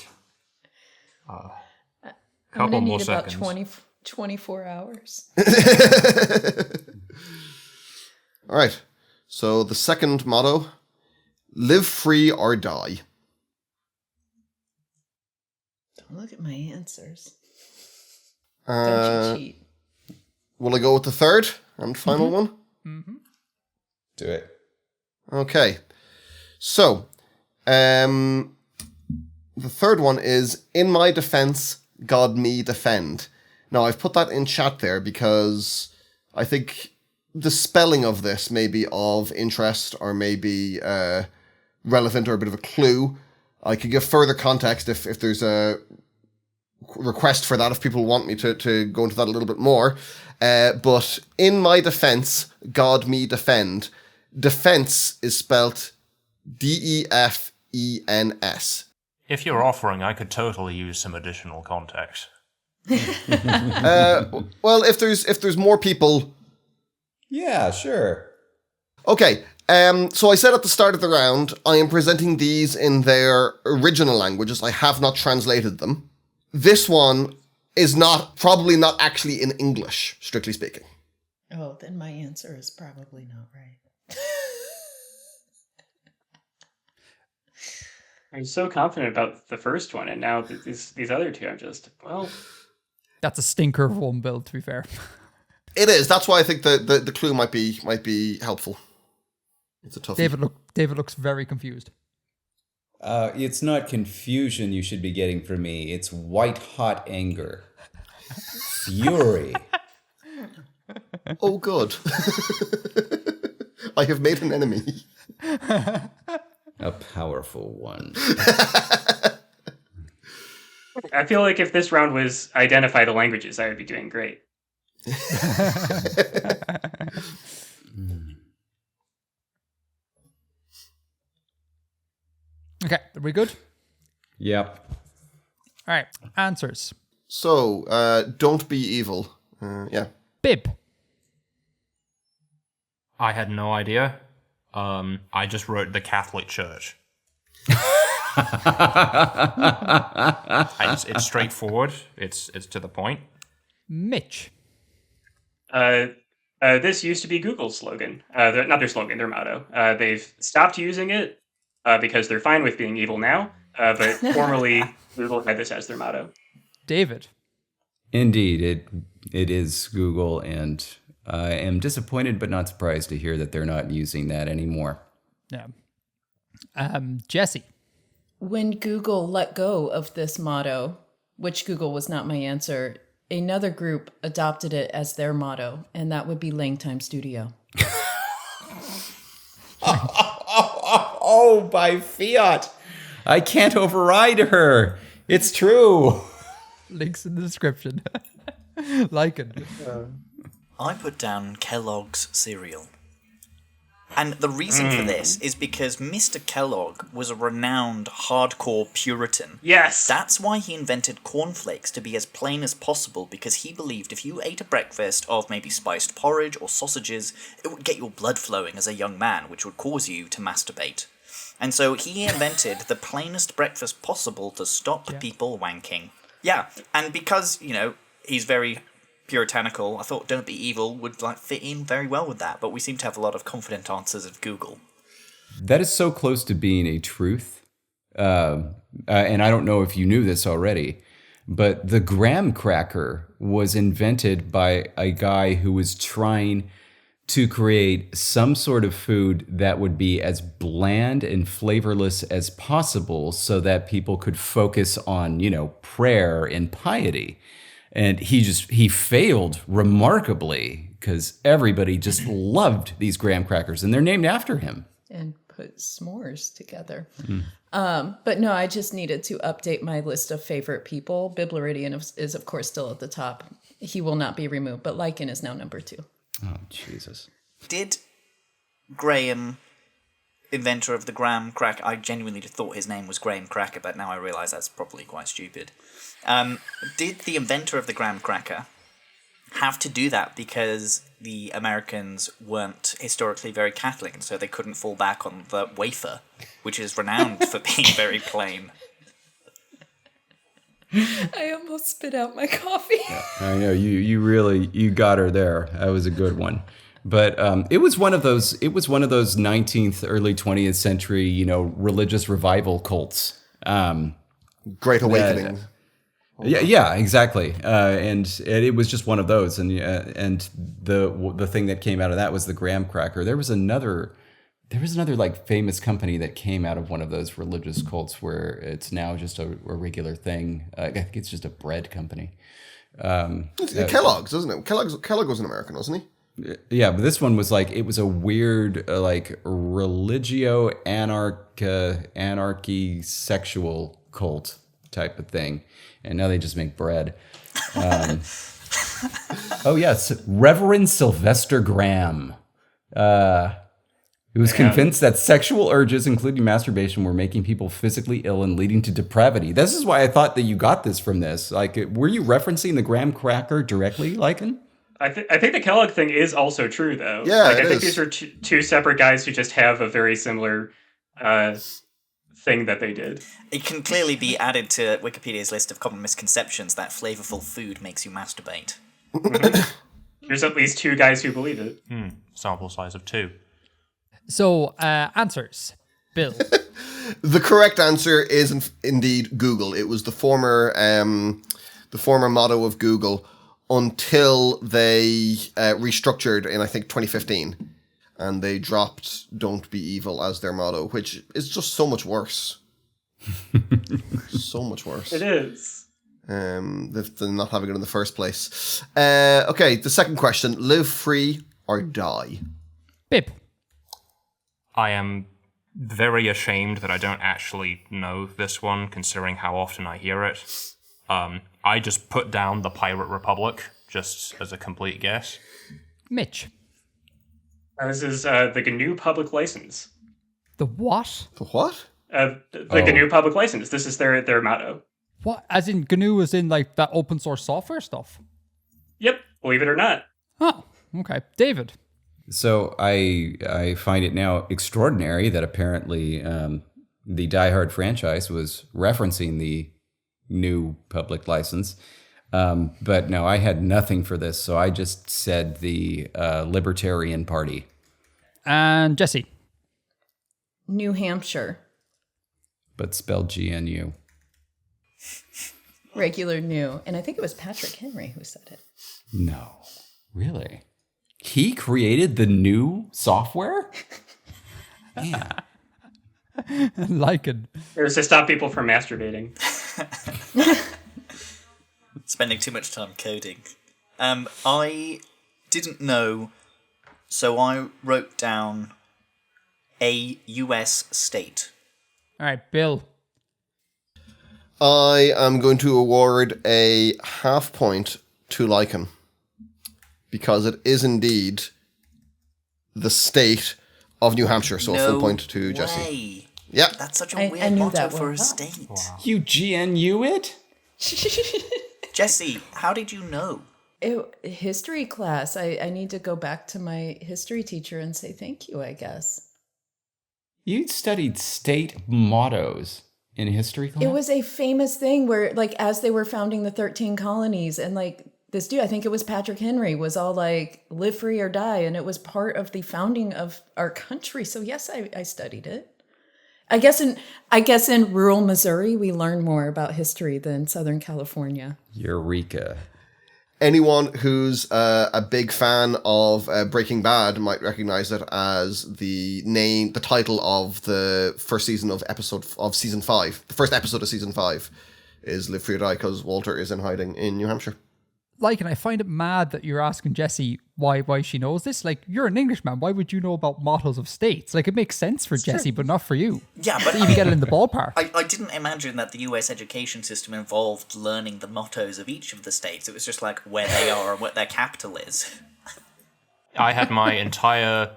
I'm Couple gonna more need about seconds. 24 hours. All right. So the second motto: live free or die. Don't look at my answers. Uh, Don't you cheat. Will I go with the third and final one? Do it. Okay. So, the third one is, in my defense, God me defend. Now, I've put that in chat there because I think the spelling of this may be of interest or maybe relevant or a bit of a clue. I could give further context if there's a request for that, if people want me to go into that a little bit more. But in my defense, God me defend. Defense is spelt Defens. If you're offering, I could totally use some additional context. Well, if there's more people. Yeah, sure. Okay. So I said at the start of the round, I am presenting these in their original languages. I have not translated them. This one is probably not actually in English, strictly speaking. Oh, then my answer is probably not right. I'm so confident about the first one, and now these other two, I'm just, well... That's a stinker of one build, to be fair. It is. That's why I think the clue might be helpful. It's a toughie. David looks very confused. It's not confusion you should be getting from me. It's white hot anger. Fury. Oh, good. I have made an enemy. A powerful one. I feel like if this round was identify the languages, I would be doing great. Okay, are we good? Yep. All right, answers. So, don't be evil. Yeah. Bib. I had no idea. I just wrote the Catholic Church. It's straightforward. It's to the point. Mitch. This used to be Google's slogan. Not their slogan, their motto. They've stopped using it because they're fine with being evil now. But formerly, Google had this as their motto. David. Indeed, it is Google, and I am disappointed but not surprised to hear that they're not using that anymore. Yeah. Jesse. When Google let go of this motto, which Google was not my answer, another group adopted it as their motto, and that would be Langtime Studio. Oh, by fiat. I can't override her. It's true. Links in the description. Lichen. I put down Kellogg's cereal. And the reason for this is because Mr. Kellogg was a renowned hardcore Puritan. Yes! That's why he invented cornflakes to be as plain as possible, because he believed if you ate a breakfast of maybe spiced porridge or sausages, it would get your blood flowing as a young man, which would cause you to masturbate. And so he invented the plainest breakfast possible to stop people wanking. Yeah, and because, he's very puritanical, I thought Don't Be Evil would fit in very well with that, but we seem to have a lot of confident answers of Google. That is so close to being a truth. And I don't know if you knew this already, but the graham cracker was invented by a guy who was trying to create some sort of food that would be as bland and flavorless as possible so that people could focus on, prayer and piety. And he failed remarkably because everybody just loved these graham crackers, and they're named after him. And put s'mores together. But no, I just needed to update my list of favorite people. Biblaridion is of course, still at the top. He will not be removed, but Lichen is now number 2. Oh, Jesus. Did Graham, inventor of the graham cracker, I genuinely thought his name was Graham Cracker, but now I realise that's probably quite stupid. Did the inventor of the graham cracker have to do that because the Americans weren't historically very Catholic, and so they couldn't fall back on the wafer, which is renowned for being very plain? I almost spit out my coffee. I know you really got her there. That was a good one. But it was one of those 19th, early 20th century, religious revival cults. Great Awakening. Yeah, exactly. And it was just one of those. And the thing that came out of that was the graham cracker. There was another like famous company that came out of one of those religious cults where it's now just a regular thing. I think it's just a bread company. It's Kellogg's, isn't it? Kellogg was an American, wasn't he? Yeah, but this one was like, it was a weird like religio anarchy sexual cult type of thing. And now they just make bread. Oh yes, Reverend Sylvester Graham. He was convinced that sexual urges, including masturbation, were making people physically ill and leading to depravity. This is why I thought that you got this from this. Like, were you referencing the graham cracker directly, Lichen? I think the Kellogg thing is also true, though. Yeah, I think these are two separate guys who just have a very similar thing that they did. It can clearly be added to Wikipedia's list of common misconceptions that flavorful food makes you masturbate. There's at least two guys who believe it. Sample size of 2. So, answers. Bill. The correct answer is indeed Google. It was the former motto of Google until they restructured in, I think, 2015. And they dropped "Don't be evil" as their motto, which is just so much worse. So much worse. It is. Than not having it in the first place. Okay, the second question. Live free or die? Bib. I am very ashamed that I don't actually know this one, considering how often I hear it. I just put down the Pirate Republic, just as a complete guess. Mitch. This is the GNU public license. The what? The what? The GNU public license. This is their motto. What? As in GNU is in like that open source software stuff? Yep, believe it or not. Oh, okay. David. So I find it now extraordinary that apparently the Die Hard franchise was referencing the new public license. But no, I had nothing for this, so I just said the Libertarian Party. And Jesse. New Hampshire. But spelled GNU. Regular new. And I think it was Patrick Henry who said it. No. Really? He created the new software? Yeah. Lichen. It was to stop people from masturbating. Spending too much time coding. I didn't know, so I wrote down a US state. All right, Bill. I am going to award a half point to Lichen because it is indeed the state of New Hampshire. So a full point to Jesse. Way. Yeah. That's such a I weird knew motto that for one. a state. Wow. You GNU it? Jesse, how did you know? History class. I need to go back to my history teacher and say thank you, I guess. You studied state mottos in history class? It was a famous thing where, like, as they were founding the 13 colonies, and, like, this dude, I think it was Patrick Henry, was all like, live free or die. And it was part of the founding of our country. So, yes, I studied it. I guess in rural Missouri, we learn more about history than Southern California. Eureka. Anyone who's a big fan of Breaking Bad might recognize it as the title of the first season of season 5. The first episode of season 5 is "Live Free or Die" because Walter is in hiding in New Hampshire. Lichen, I find it mad that you're asking Jessie why she knows this. Like, you're an Englishman. Why would you know about mottos of states? Like, it makes sense for Jessie, but not for you. Yeah, but To even get it in the ballpark. I didn't imagine that the US education system involved learning the mottos of each of the states. It was just like where they are and what their capital is. I had my entire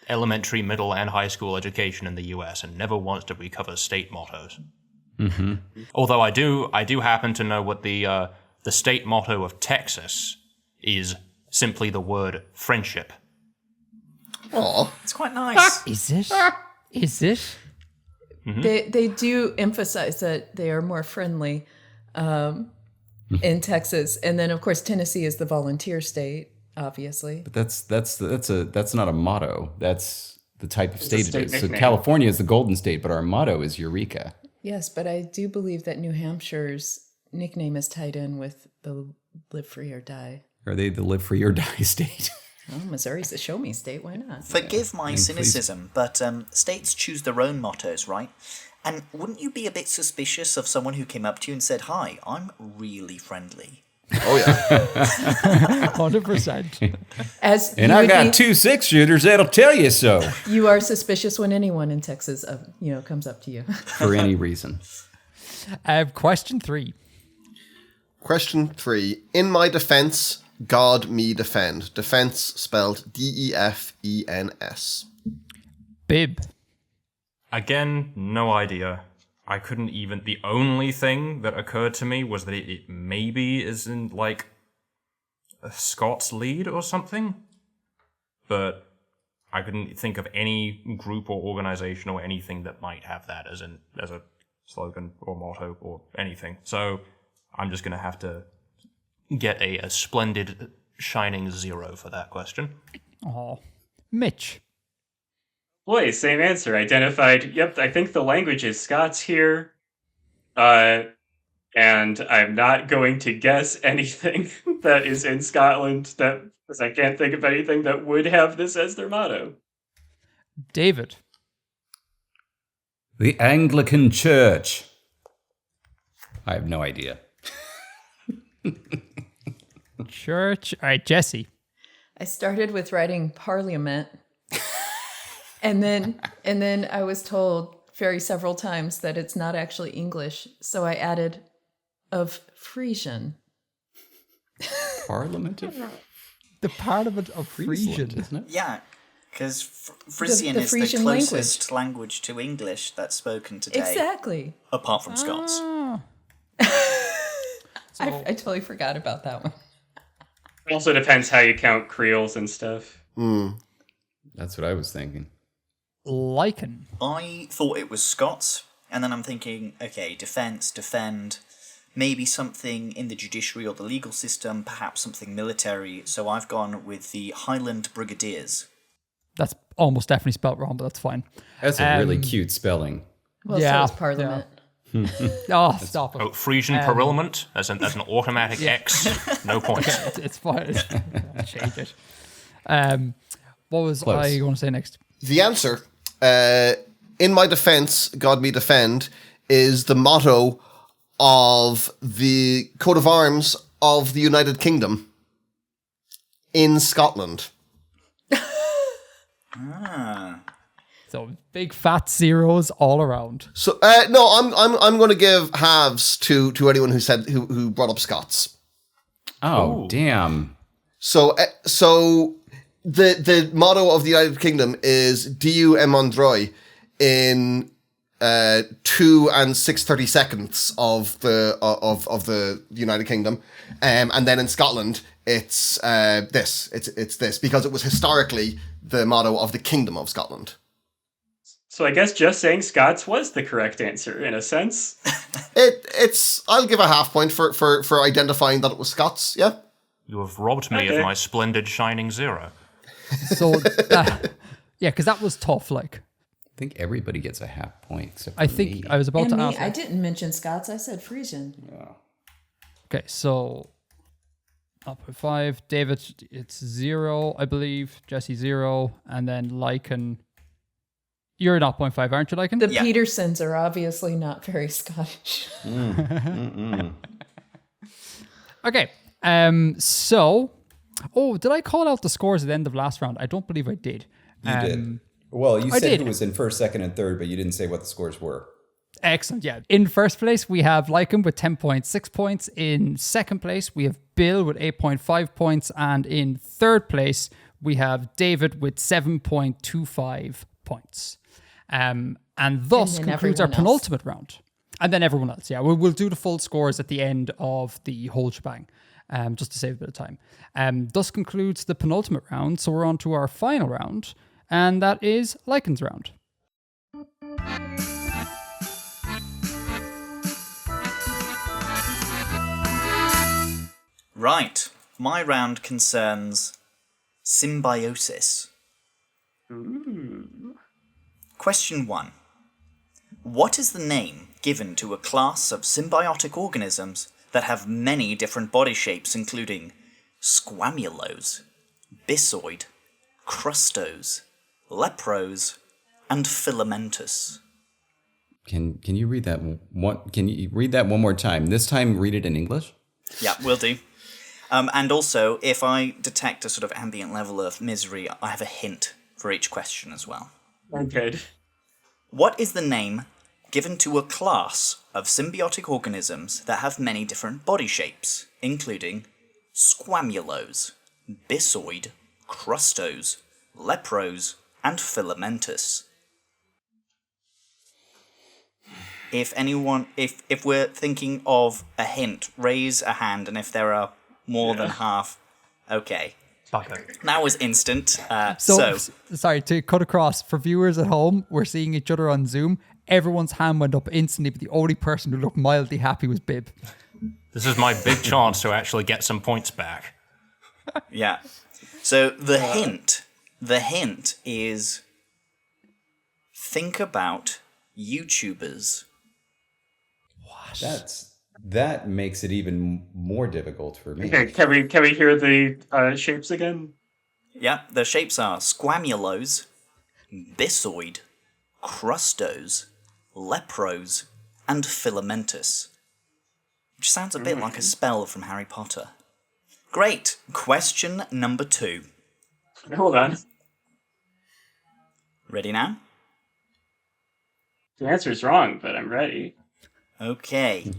elementary, middle, and high school education in the US, and never once did we cover state mottos. Mm-hmm. Although I do happen to know what the state motto of Texas is simply the word friendship. Aw. It's quite nice. Is it? Is it? Mm-hmm. They do emphasize that they are more friendly. in Texas. And then, of course, Tennessee is the volunteer state, obviously. But that's not a motto. That's the type of state it state is. So nickname. California is the Golden State, but our motto is Eureka. Yes, but I do believe that New Hampshire's nickname is tied in with the live free or die. Are they the live free or die state? Well, Missouri's the show me state. Why not? Forgive my cynicism, but states choose their own mottos, right? And wouldn't you be a bit suspicious of someone who came up to you and said, "Hi, I'm really friendly"? Oh yeah. 100%. As And you I would got be- 2 6-shooters that'll tell you so. You are suspicious when anyone in Texas, comes up to you. For any reason. Question 3. Question 3. In my defense, God me defend. Defense spelled DEFENS. Bib. Again, no idea. I couldn't even... The only thing that occurred to me was that it maybe is in, like, a Scots lead or something. But I couldn't think of any group or organization or anything that might have that as a slogan or motto or anything. So I'm just going to have to get a splendid shining 0 for that question. Oh, Mitch. Boy, same answer. Identified. Yep, I think the language is Scots here. And I'm not going to guess anything that is in Scotland because I can't think of anything that would have this as their motto. David. The Anglican Church. I have no idea. Church. All right, Jesse. I started with writing Parliament, and then I was told several times that it's not actually English, so I added of Frisian. Parliament of The Parliament of Friesland, Frisian. isn't it? Yeah, because Frisian the is Frisian the closest language to English that's spoken today, Exactly. apart from Scots. I totally forgot about that one. It also depends how you count Creoles and stuff. That's what I was thinking. Lichen. I thought it was Scots, and then I'm thinking, okay, defense, defend, maybe something in the judiciary or the legal system, perhaps something military. So I've gone with the Highland Brigadiers. That's almost definitely spelled wrong, but that's fine. That's a really cute spelling. Well, Yeah, so is Parliament. Oh, stop it. Oh, Frisian Parliament? That's an automatic X. No points. It's fine. Change it. What was Close. I going to say next? The answer, in my defense, God me defend, is the motto of the coat of arms of the United Kingdom in Scotland. So big fat zeros all around. So no, I'm going to give halves to anyone who brought up Scots. Oh, Ooh. damn. So the motto of the United Kingdom is "Du Emondroy" in 2 and 6/32 of the United Kingdom, and then in Scotland it's this because it was historically the motto of the Kingdom of Scotland. So I guess just saying Scots was the correct answer in a sense. I'll give a half point for identifying that it was Scots. Yeah. You have robbed me Okay. of my splendid shining 0. So that, yeah, because that was tough. Like I think everybody gets a half point except for I think me. I was about And to me, ask. I didn't mention Scots. I said Frisian. Okay, so 0.5. David, it's 0, I believe. Jesse 0, and then Lichen. You're 0.5, aren't you, Lichen? The Yeah. Petersons are obviously not very Scottish. Okay. So, did I call out the scores at the end of last round? I don't believe I did. You did. Well, you I said did. who was in first, second, and third, but you didn't say what the scores were. Excellent, yeah. In first place, we have Lichen with 10.6 points. In second place, we have Bill with 8.5 points. And in third place, we have David with 7.25 points. And thus And then concludes our everyone else. penultimate round. And then everyone else, yeah. We'll do the full scores at the end of the whole shebang, just to save a bit of time. Thus concludes the penultimate round. So we're on to our final round, and that is Lichen's round. Right. My round concerns symbiosis. Ooh. Question 1. What is the name given to a class of symbiotic organisms that have many different body shapes, including squamulos, bissoid, crustos, lepros, and filamentous? Can you read that one? Can you read that one more time? This time, read it in English. Yeah, will do. And also, if I detect a sort of ambient level of misery, I have a hint for each question as well. Oh, good. What is the name given to a class of symbiotic organisms that have many different body shapes, including squamulos, bissoid, crustos, lepros, and filamentous? If we're thinking of a hint, raise a hand, and if there are more than half, okay. Bugger. That was instant. Sorry, to cut across, for viewers at home, we're seeing each other on Zoom. Everyone's hand went up instantly, but the only person who looked mildly happy was Bib. This is my big chance to actually get some points back. Yeah. So the hint is think about YouTubers. That makes it even more difficult for me. Okay, can we hear the shapes again? Yeah, the shapes are squamulos, bissoid, crustos, lepros, and filamentous. Which sounds a bit like a spell from Harry Potter. Great. Question number 2. Hold on. Ready now? The answer's wrong, but I'm ready. Okay.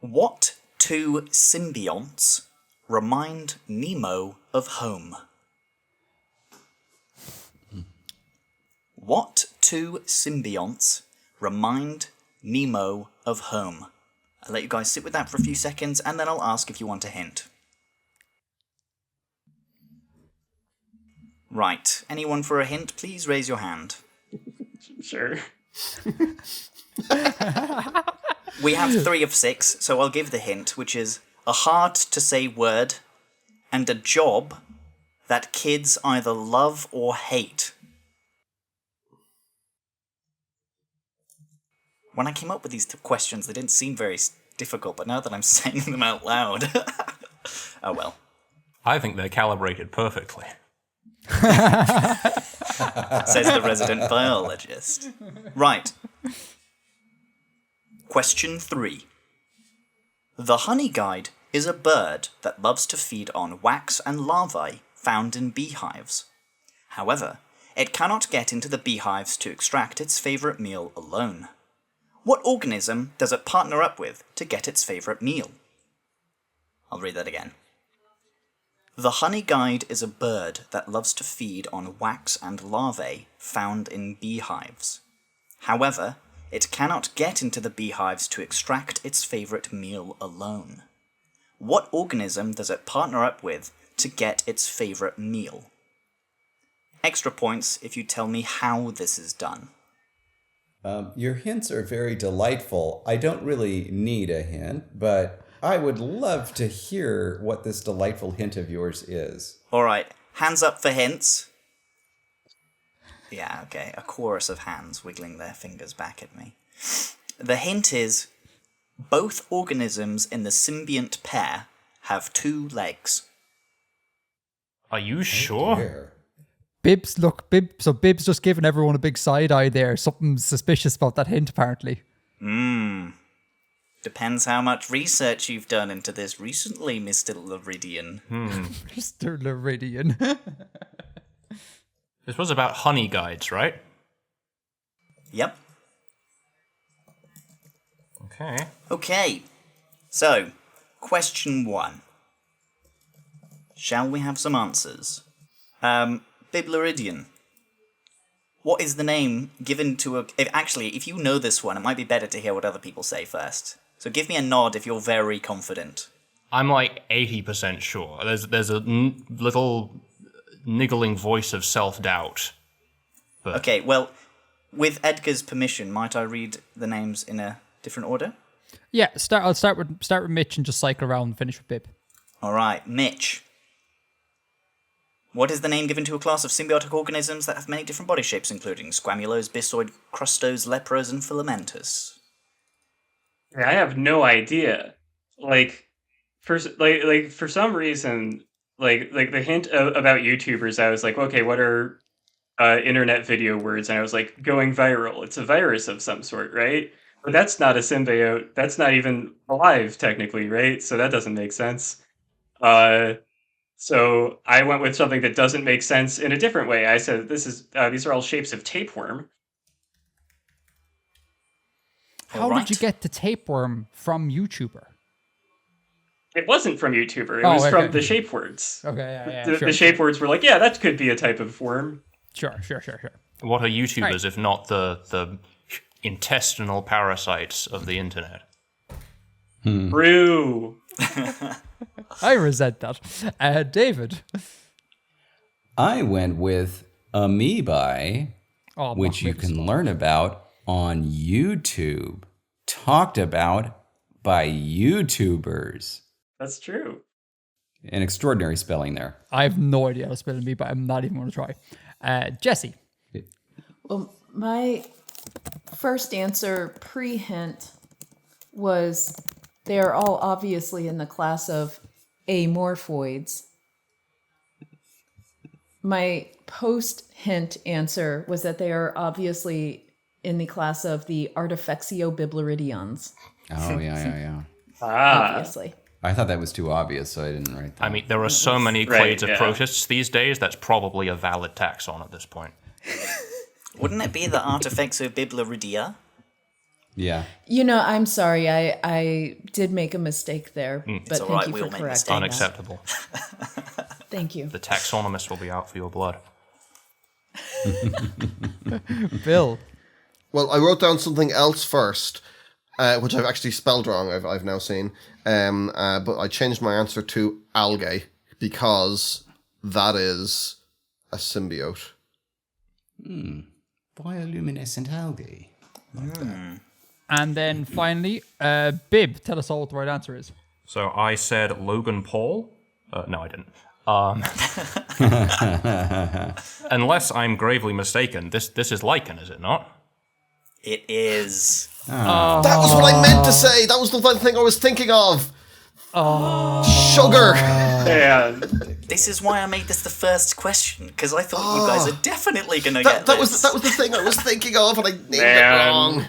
What two symbionts remind Nemo of home? What two symbionts remind Nemo of home? I'll let you guys sit with that for a few seconds, and then I'll ask if you want a hint. Right. Anyone for a hint, please raise your hand. Sure. We have 3 of 6, so I'll give the hint, which is a hard-to-say word and a job that kids either love or hate. When I came up with these questions, they didn't seem very difficult, but now that I'm saying them out loud... Oh well. I think they're calibrated perfectly. Says the resident biologist. Right. Question 3. The honey guide is a bird that loves to feed on wax and larvae found in beehives. However, it cannot get into the beehives to extract its favourite meal alone. What organism does it partner up with to get its favourite meal? I'll read that again. The honey guide is a bird that loves to feed on wax and larvae found in beehives. However, it cannot get into the beehives to extract its favourite meal alone. What organism does it partner up with to get its favourite meal? Extra points if you tell me how this is done. Your hints are very delightful. I don't really need a hint, but I would love to hear what this delightful hint of yours is. Alright, hands up for hints. Yeah, okay, a chorus of hands wiggling their fingers back at me. The hint is, both organisms in the symbiont pair have 2 legs. Are you sure? Dear. Bib's just giving everyone a big side eye there. Something suspicious about that hint, apparently. Depends how much research you've done into this recently, Mr. Laridian. Mr. Laridian. This was about honey guides, right? Yep. Okay. Okay, so, question 1. Shall we have some answers? Biblaridion. What is the name given to a... If you know this one, it might be better to hear what other people say first. So give me a nod if you're very confident. I'm like 80% sure. There's a little niggling voice of self-doubt. But Okay, well, with Edgar's permission, might I read the names in a different order? Yeah, I'll start with Mitch and just cycle around and finish with Bib. All right, Mitch. What is the name given to a class of symbiotic organisms that have many different body shapes, including squamulos, bissoid, crustos, lepros, and filamentous? I have no idea. Like, for some reason, like the hint about YouTubers, I was like, okay, what are internet video words? And I was like, going viral. It's a virus of some sort, right? But that's not a symbiote. That's not even alive, technically, right? So that doesn't make sense. So I went with something that doesn't make sense in a different way. I said, these are all shapes of tapeworm. How did you get the tapeworm from YouTuber? It wasn't from YouTuber. It was from the shape words. Okay, yeah. The shape words were like, yeah, that could be a type of worm. Sure. What are YouTubers if not the intestinal parasites of the internet? True. I resent that. David. I went with amoebae, which you can learn about on YouTube. Talked about by YouTubers. That's true. An extraordinary spelling there. I have no idea how to spell amoeba. I'm not even going to try. Jesse. Well, my first answer pre-hint was they are all obviously in the class of amorphoids. My post-hint answer was that they are obviously in the class of the Artifexio Biblaridions. Oh, yeah. Obviously. I thought that was too obvious, so I didn't write that. I mean, there are so many clades of protists these days, that's probably a valid taxon at this point. Wouldn't it be the Artifexio Biblaridia? Yeah. You know, I'm sorry. I did make a mistake there, but It's all thank right, you we for all make correcting that. Unacceptable. Thank you. The taxonomist will be out for your blood. Bill. Well, I wrote down something else first, which I've actually spelled wrong. I've now seen, but I changed my answer to algae because that is a symbiote. Bioluminescent algae. And then finally, Bib, tell us all what the right answer is. So I said Logan Paul. No, I didn't. Unless I'm gravely mistaken, this is lichen, is it not? It is. That was what I meant to say. That was the thing I was thinking of. Sugar. And This is why I made this the first question, because I thought you guys are definitely going to get That this. was the thing I was thinking of, and I named it Man. wrong.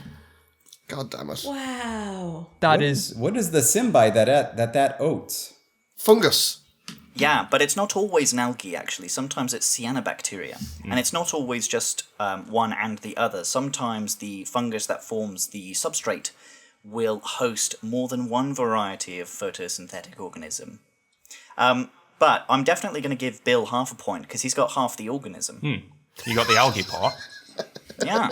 God damn it. Wow. That is What is the symbi that oats? Fungus. Yeah, but it's not always an algae, actually. Sometimes it's cyanobacteria. And it's not always just one and the other. Sometimes the fungus that forms the substrate will host more than one variety of photosynthetic organism. But I'm definitely going to give Bill half a point, because he's got half the organism. You got the algae part. Yeah.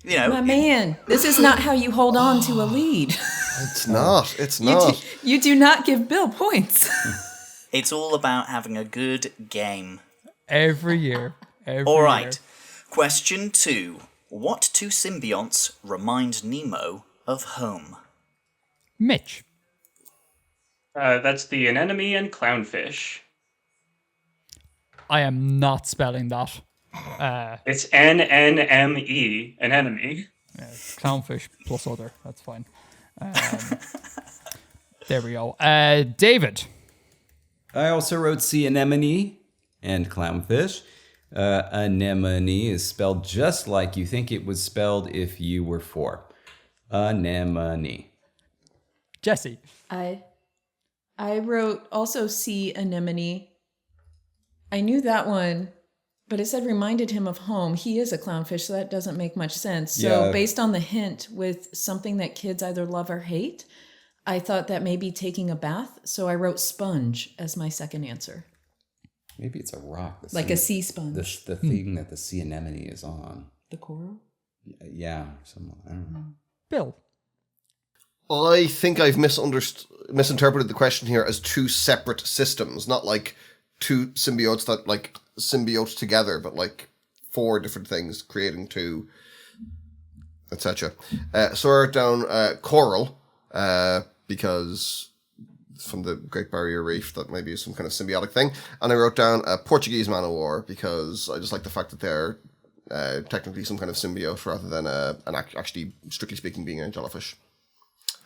You know, My man, this is not how you hold on to a lead. It's not. It's not. You do not give Bill points. it's all about having a good game. every year. All right. Question 2. What two symbionts remind Nemo of home? Mitch. that's the anemone and clownfish. I am not spelling that. It's NNME, anemone. Clownfish plus other. That's fine. There we go. David. I also wrote sea anemone and clownfish. Anemone is spelled just like you think it was spelled if you were 4. Anemone. Jesse. I wrote also sea anemone. I knew that one, but it said reminded him of home. He is a clownfish, so that doesn't make much sense. So Yeah. based on the hint with something that kids either love or hate, I thought that may be taking a bath. So I wrote sponge as my second answer. Maybe it's a rock. Like a sea sponge. The thing that the sea anemone is on. The coral? Yeah, I don't know. Bill. I think I've misinterpreted the question here as two separate systems, not like two symbiotes that like symbiote together, but like 4 different things creating 2, etc. So I wrote down coral, because from the Great Barrier Reef, that maybe is some kind of symbiotic thing. And I wrote down a Portuguese man o' war because I just like the fact that they're technically some kind of symbiote rather than actually, strictly speaking, being a jellyfish.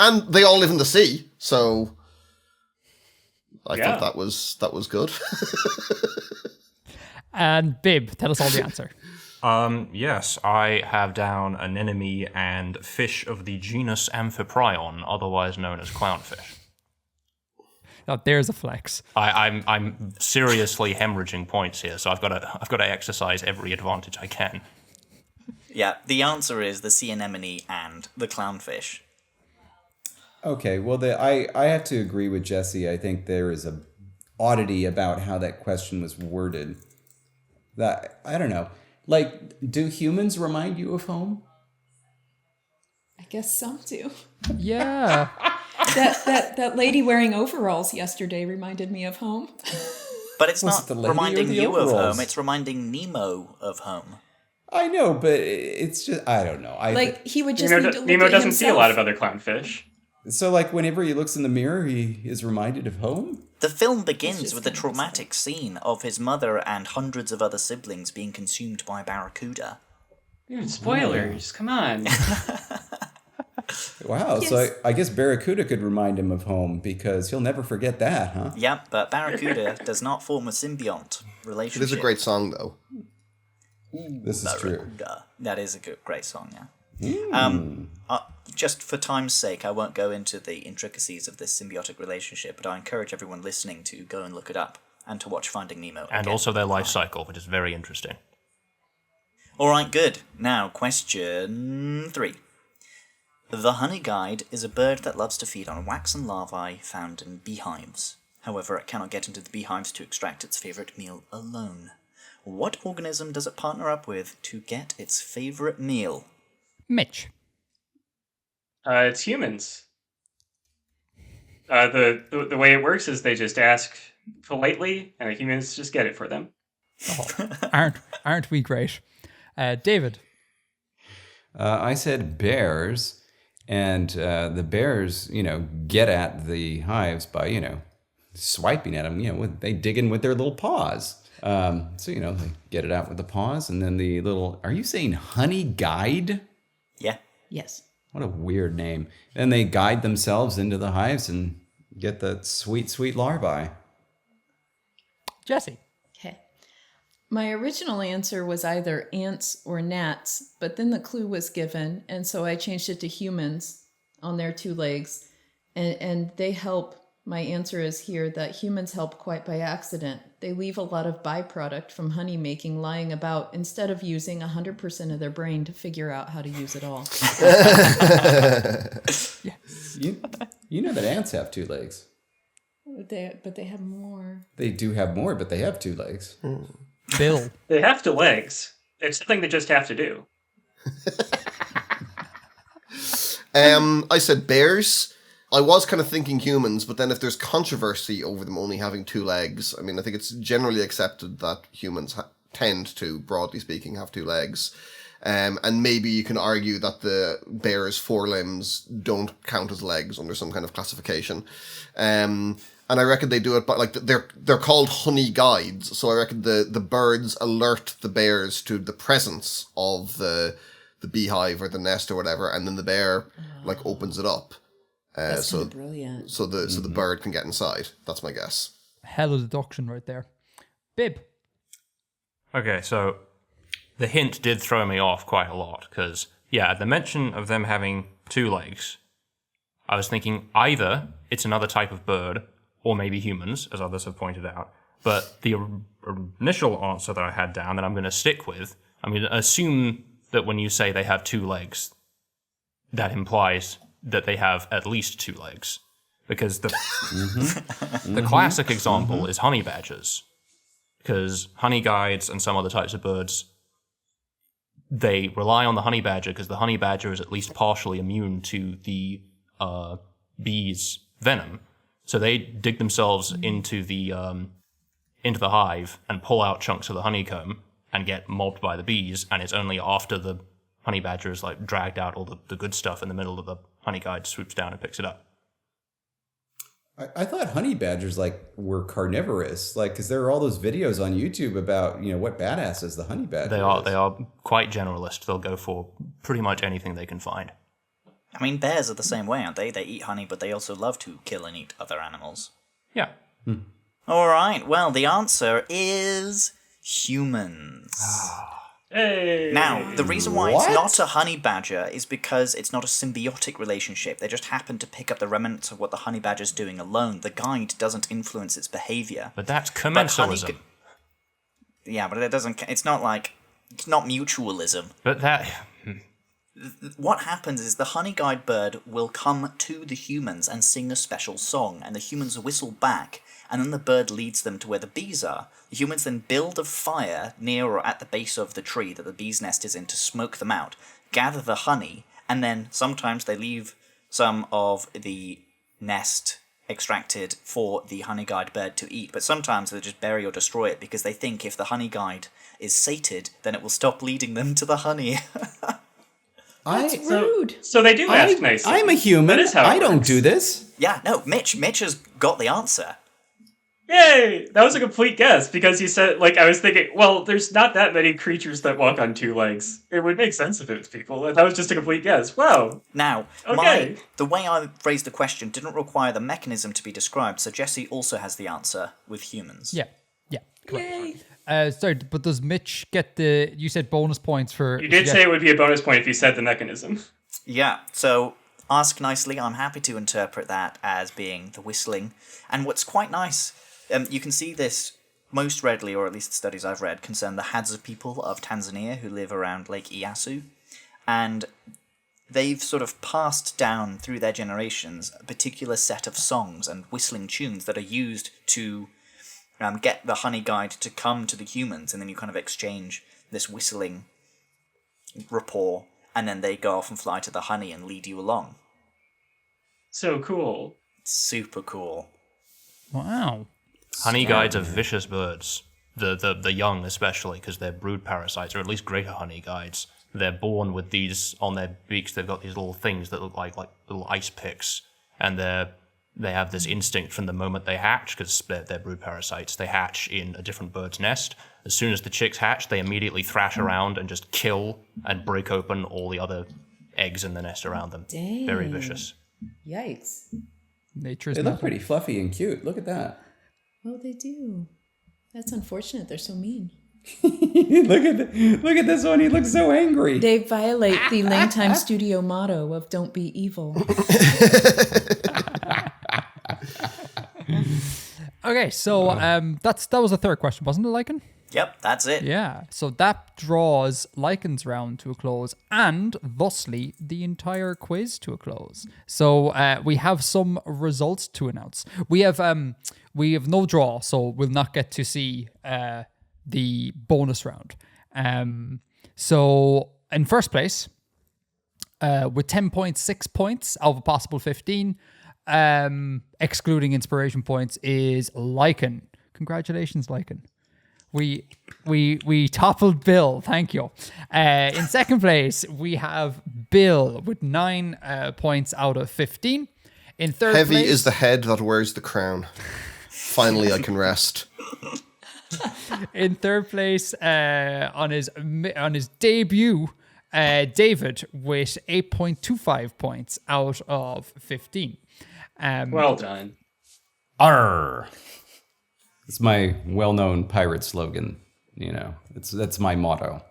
And they all live in the sea, so I thought that was good. And Bib, tell us all the answer. Yes, I have down anemone and fish of the genus Amphiprion, otherwise known as clownfish. Now, there's a flex. I'm seriously hemorrhaging points here, so I've got to exercise every advantage I can. Yeah, the answer is the sea anemone and the clownfish. Okay, well, I have to agree with Jesse. I think there is a oddity about how that question was worded. That I don't know. Like, do humans remind you of home? I guess some do. Yeah. That lady wearing overalls yesterday reminded me of home. But it's Was not it the lady or reminding the you of overalls? home, it's reminding Nemo of home. I know, but it's just I don't know. Like, he would just need to look Nemo at doesn't see a himself. lot of other clownfish. So, like, whenever he looks in the mirror, he is reminded of home? The film begins just with a kind of traumatic scene of his mother and hundreds of other siblings being consumed by a barracuda. Dude, spoilers, come on. Wow, Yes. so I guess Barracuda could remind him of home because he'll never forget that, huh? Yep, but barracuda does not form a symbiont It relationship. is a great song, though. This is true. Barracuda. That is a great song, yeah. Just for time's sake, I won't go into the intricacies of this symbiotic relationship, but I encourage everyone listening to go and look it up and to watch Finding Nemo. And again. also their life cycle, which is very interesting. All right, good. Now, question 3. The honey guide is a bird that loves to feed on wax and larvae found in beehives. However, it cannot get into the beehives to extract its favorite meal alone. What organism does it partner up with to get its favorite meal? Mitch. It's humans. The way it works is they just ask politely, and the humans just get it for them. Oh, aren't we great? David. I said bears, and the bears, get at the hives by, swiping at them. They dig in with their little paws. So, they get it out with the paws, and then the little. Are you saying honey guide? Yeah. Yes. What a weird name. Then they guide themselves into the hives and get the sweet, sweet larvae. Jesse. Okay. My original answer was either ants or gnats, but then the clue was given, and so I changed it to humans on their 2 legs. And they help. My answer is here that humans help quite by accident. They leave a lot of byproduct from honey making lying about instead of using 100% of their brain to figure out how to use it all. You know that ants have 2 legs. But they have more. They do have more, but they have 2 legs. Bill. They have to legs. It's something they just have to do. I said bears. I was kind of thinking humans, but then if there's controversy over them only having 2 legs, I mean, I think it's generally accepted that humans tend to, broadly speaking, have 2 legs. And maybe you can argue that the bear's 4 limbs don't count as legs under some kind of classification. And I reckon they do it, but like they're called honey guides. So I reckon the birds alert the bears to the presence of the beehive or the nest or whatever, and then the bear opens it up. That's so brilliant. So the bird can get inside. That's my guess. Hell of deduction right there. Bib. Okay, so the hint did throw me off quite a lot, because, at the mention of them having 2 legs, I was thinking either it's another type of bird, or maybe humans, as others have pointed out. But the initial answer that I had down that I'm going to stick with, I'm going to assume that when you say they have 2 legs, that implies that they have at least 2 legs. Because the classic example is honey badgers. Because honey guides and some other types of birds, they rely on the honey badger because the honey badger is at least partially immune to the bee's venom. So they dig themselves into the hive and pull out chunks of the honeycomb and get mobbed by the bees, and it's only after the honey badger is dragged out all the good stuff in the middle of the honey guide swoops down and picks it up. I thought honey badgers were carnivorous, because there are all those videos on YouTube about what badasses the honey badger They is. are quite generalist. They'll go for pretty much anything they can find. I mean, bears are the same way, aren't they? They eat honey, but they also love to kill and eat other animals. Yeah. All right. Well, the answer is humans. Hey. Now, the reason why it's not a honey badger is because it's not a symbiotic relationship. They just happen to pick up the remnants of what the honey badger's doing alone. The guide doesn't influence its behavior. But that's commensalism. Yeah, but it doesn't. It's not mutualism. But that... What happens is the honey guide bird will come to the humans and sing a special song, and the humans whistle back, and then the bird leads them to where the bees are. The humans then build a fire near or at the base of the tree that the bee's nest is in to smoke them out, gather the honey, and then sometimes they leave some of the nest extracted for the honey guide bird to eat, but sometimes they just bury or destroy it because they think if the honey guide is sated, then it will stop leading them to the honey. That's rude. So they do ask nicely. I'm a human. That is how I it don't works. do this. Yeah, no, Mitch has got the answer. Yay! That was a complete guess because you said, I was thinking, well, there's not that many creatures that walk on two legs. It would make sense if it was people. That was just a complete guess. Wow. Now, Okay. the way I phrased the question didn't require the mechanism to be described, so Jesse also has the answer with humans. Yeah. Yay. Sorry, but does Mitch get you said bonus points for... You did say it would be a bonus point if you said the mechanism. Yeah, so ask nicely. I'm happy to interpret that as being the whistling. And what's quite nice, you can see this most readily, or at least the studies I've read, concern the Hadza people of Tanzania who live around Lake Iyasu. And they've sort of passed down through their generations a particular set of songs and whistling tunes that are used to get the honey guide to come to the humans, and then you kind of exchange this whistling rapport, and then they go off and fly to the honey and lead you along. So cool. Super cool. Wow. Honey guides are vicious birds. The young especially, because they're brood parasites, or at least greater honey guides. They're born with these on their beaks. They've got these little things that look like little ice picks, and they have this instinct from the moment they hatch, because they're brood parasites. They hatch in a different bird's nest. As soon as the chicks hatch, they immediately thrash around and just kill and break open all the other eggs in the nest around them. Dang. Very vicious. Yikes. Nature's They look method. pretty fluffy and cute. Look at that. Well, they do. That's unfortunate. They're so mean. Look at this one. He looks so angry. They violate the Langtime Studio motto of "Don't be evil." Okay, so that was the third question, wasn't it, Lichen? Yep, that's it. Yeah, so that draws Liken's round to a close, and thusly the entire quiz to a close. So we have some results to announce. We have no draw, so we'll not get to see the bonus round. So in first place, with 10.6 points out of a possible 15, excluding inspiration points, is Lichen. Congratulations, Lichen. We toppled Bill. Thank you. In second place, we have Bill with 9 points out of 15. In third Heavy place, is the head that wears the crown. Finally, I can rest. in third place, on his debut, David with 8.25 points out of 15. Well done. Arr! It's my well-known pirate slogan. That's my motto.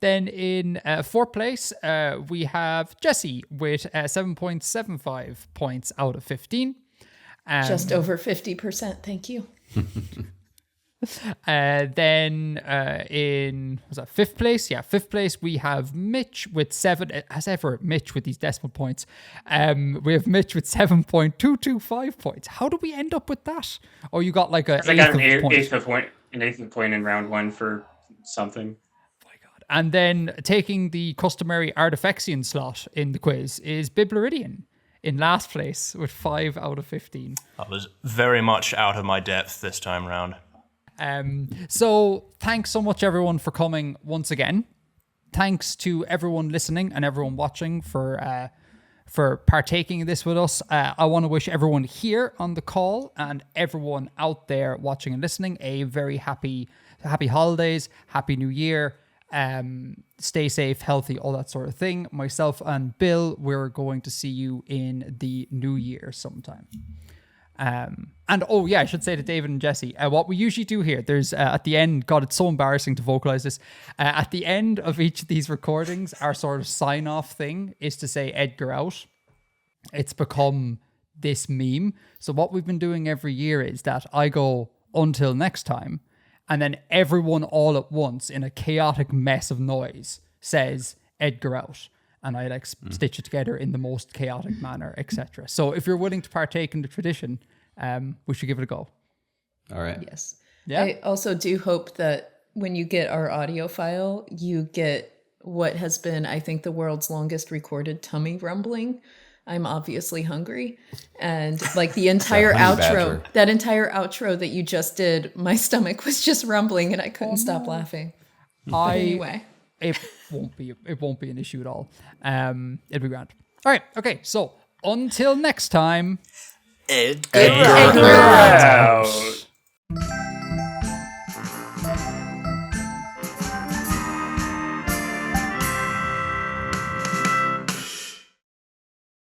Then in fourth place, we have Jesse with 7.75 points out of 15. Just over 50%. Thank you. Then in fifth place? Yeah, fifth place we have Mitch with 7. As ever, Mitch with these decimal points. We have Mitch with 7.225 points. How do we end up with that? Or you got like I got an eighth of a point in round one for something. And then taking the customary Artifexian slot in the quiz is Biblaridion in last place with 5 out of 15. I was very much out of my depth this time round. So thanks so much everyone for coming once again. thanks to everyone listening and everyone watching for partaking in this with us. I want to wish everyone here on the call and everyone out there watching and listening a very happy holidays, happy new year. Stay safe, healthy, all that sort of thing. Myself and Bill, we're going to see you in the new year sometime. And oh yeah, I should say to David and Jesse, what we usually do here, there's at the end, God, it's so embarrassing to vocalize this. At the end of each of these recordings, our sort of sign off thing is to say Edgar out. It's become this meme. So what we've been doing every year is that I go until next time, and then everyone all at once in a chaotic mess of noise says Edgar out. And I stitch it together in the most chaotic manner, etc. So if you're willing to partake in the tradition, we should give it a go. All right. Yes. Yeah. I also do hope that when you get our audio file, you get what has been, I think, the world's longest recorded tummy rumbling. I'm obviously hungry. And like the entire outro, that entire outro that you just did, my stomach was just rumbling and I couldn't stop laughing. Anyway. It won't be an issue at all. It'll be grand. All right. Okay. So until next time. Edgar out.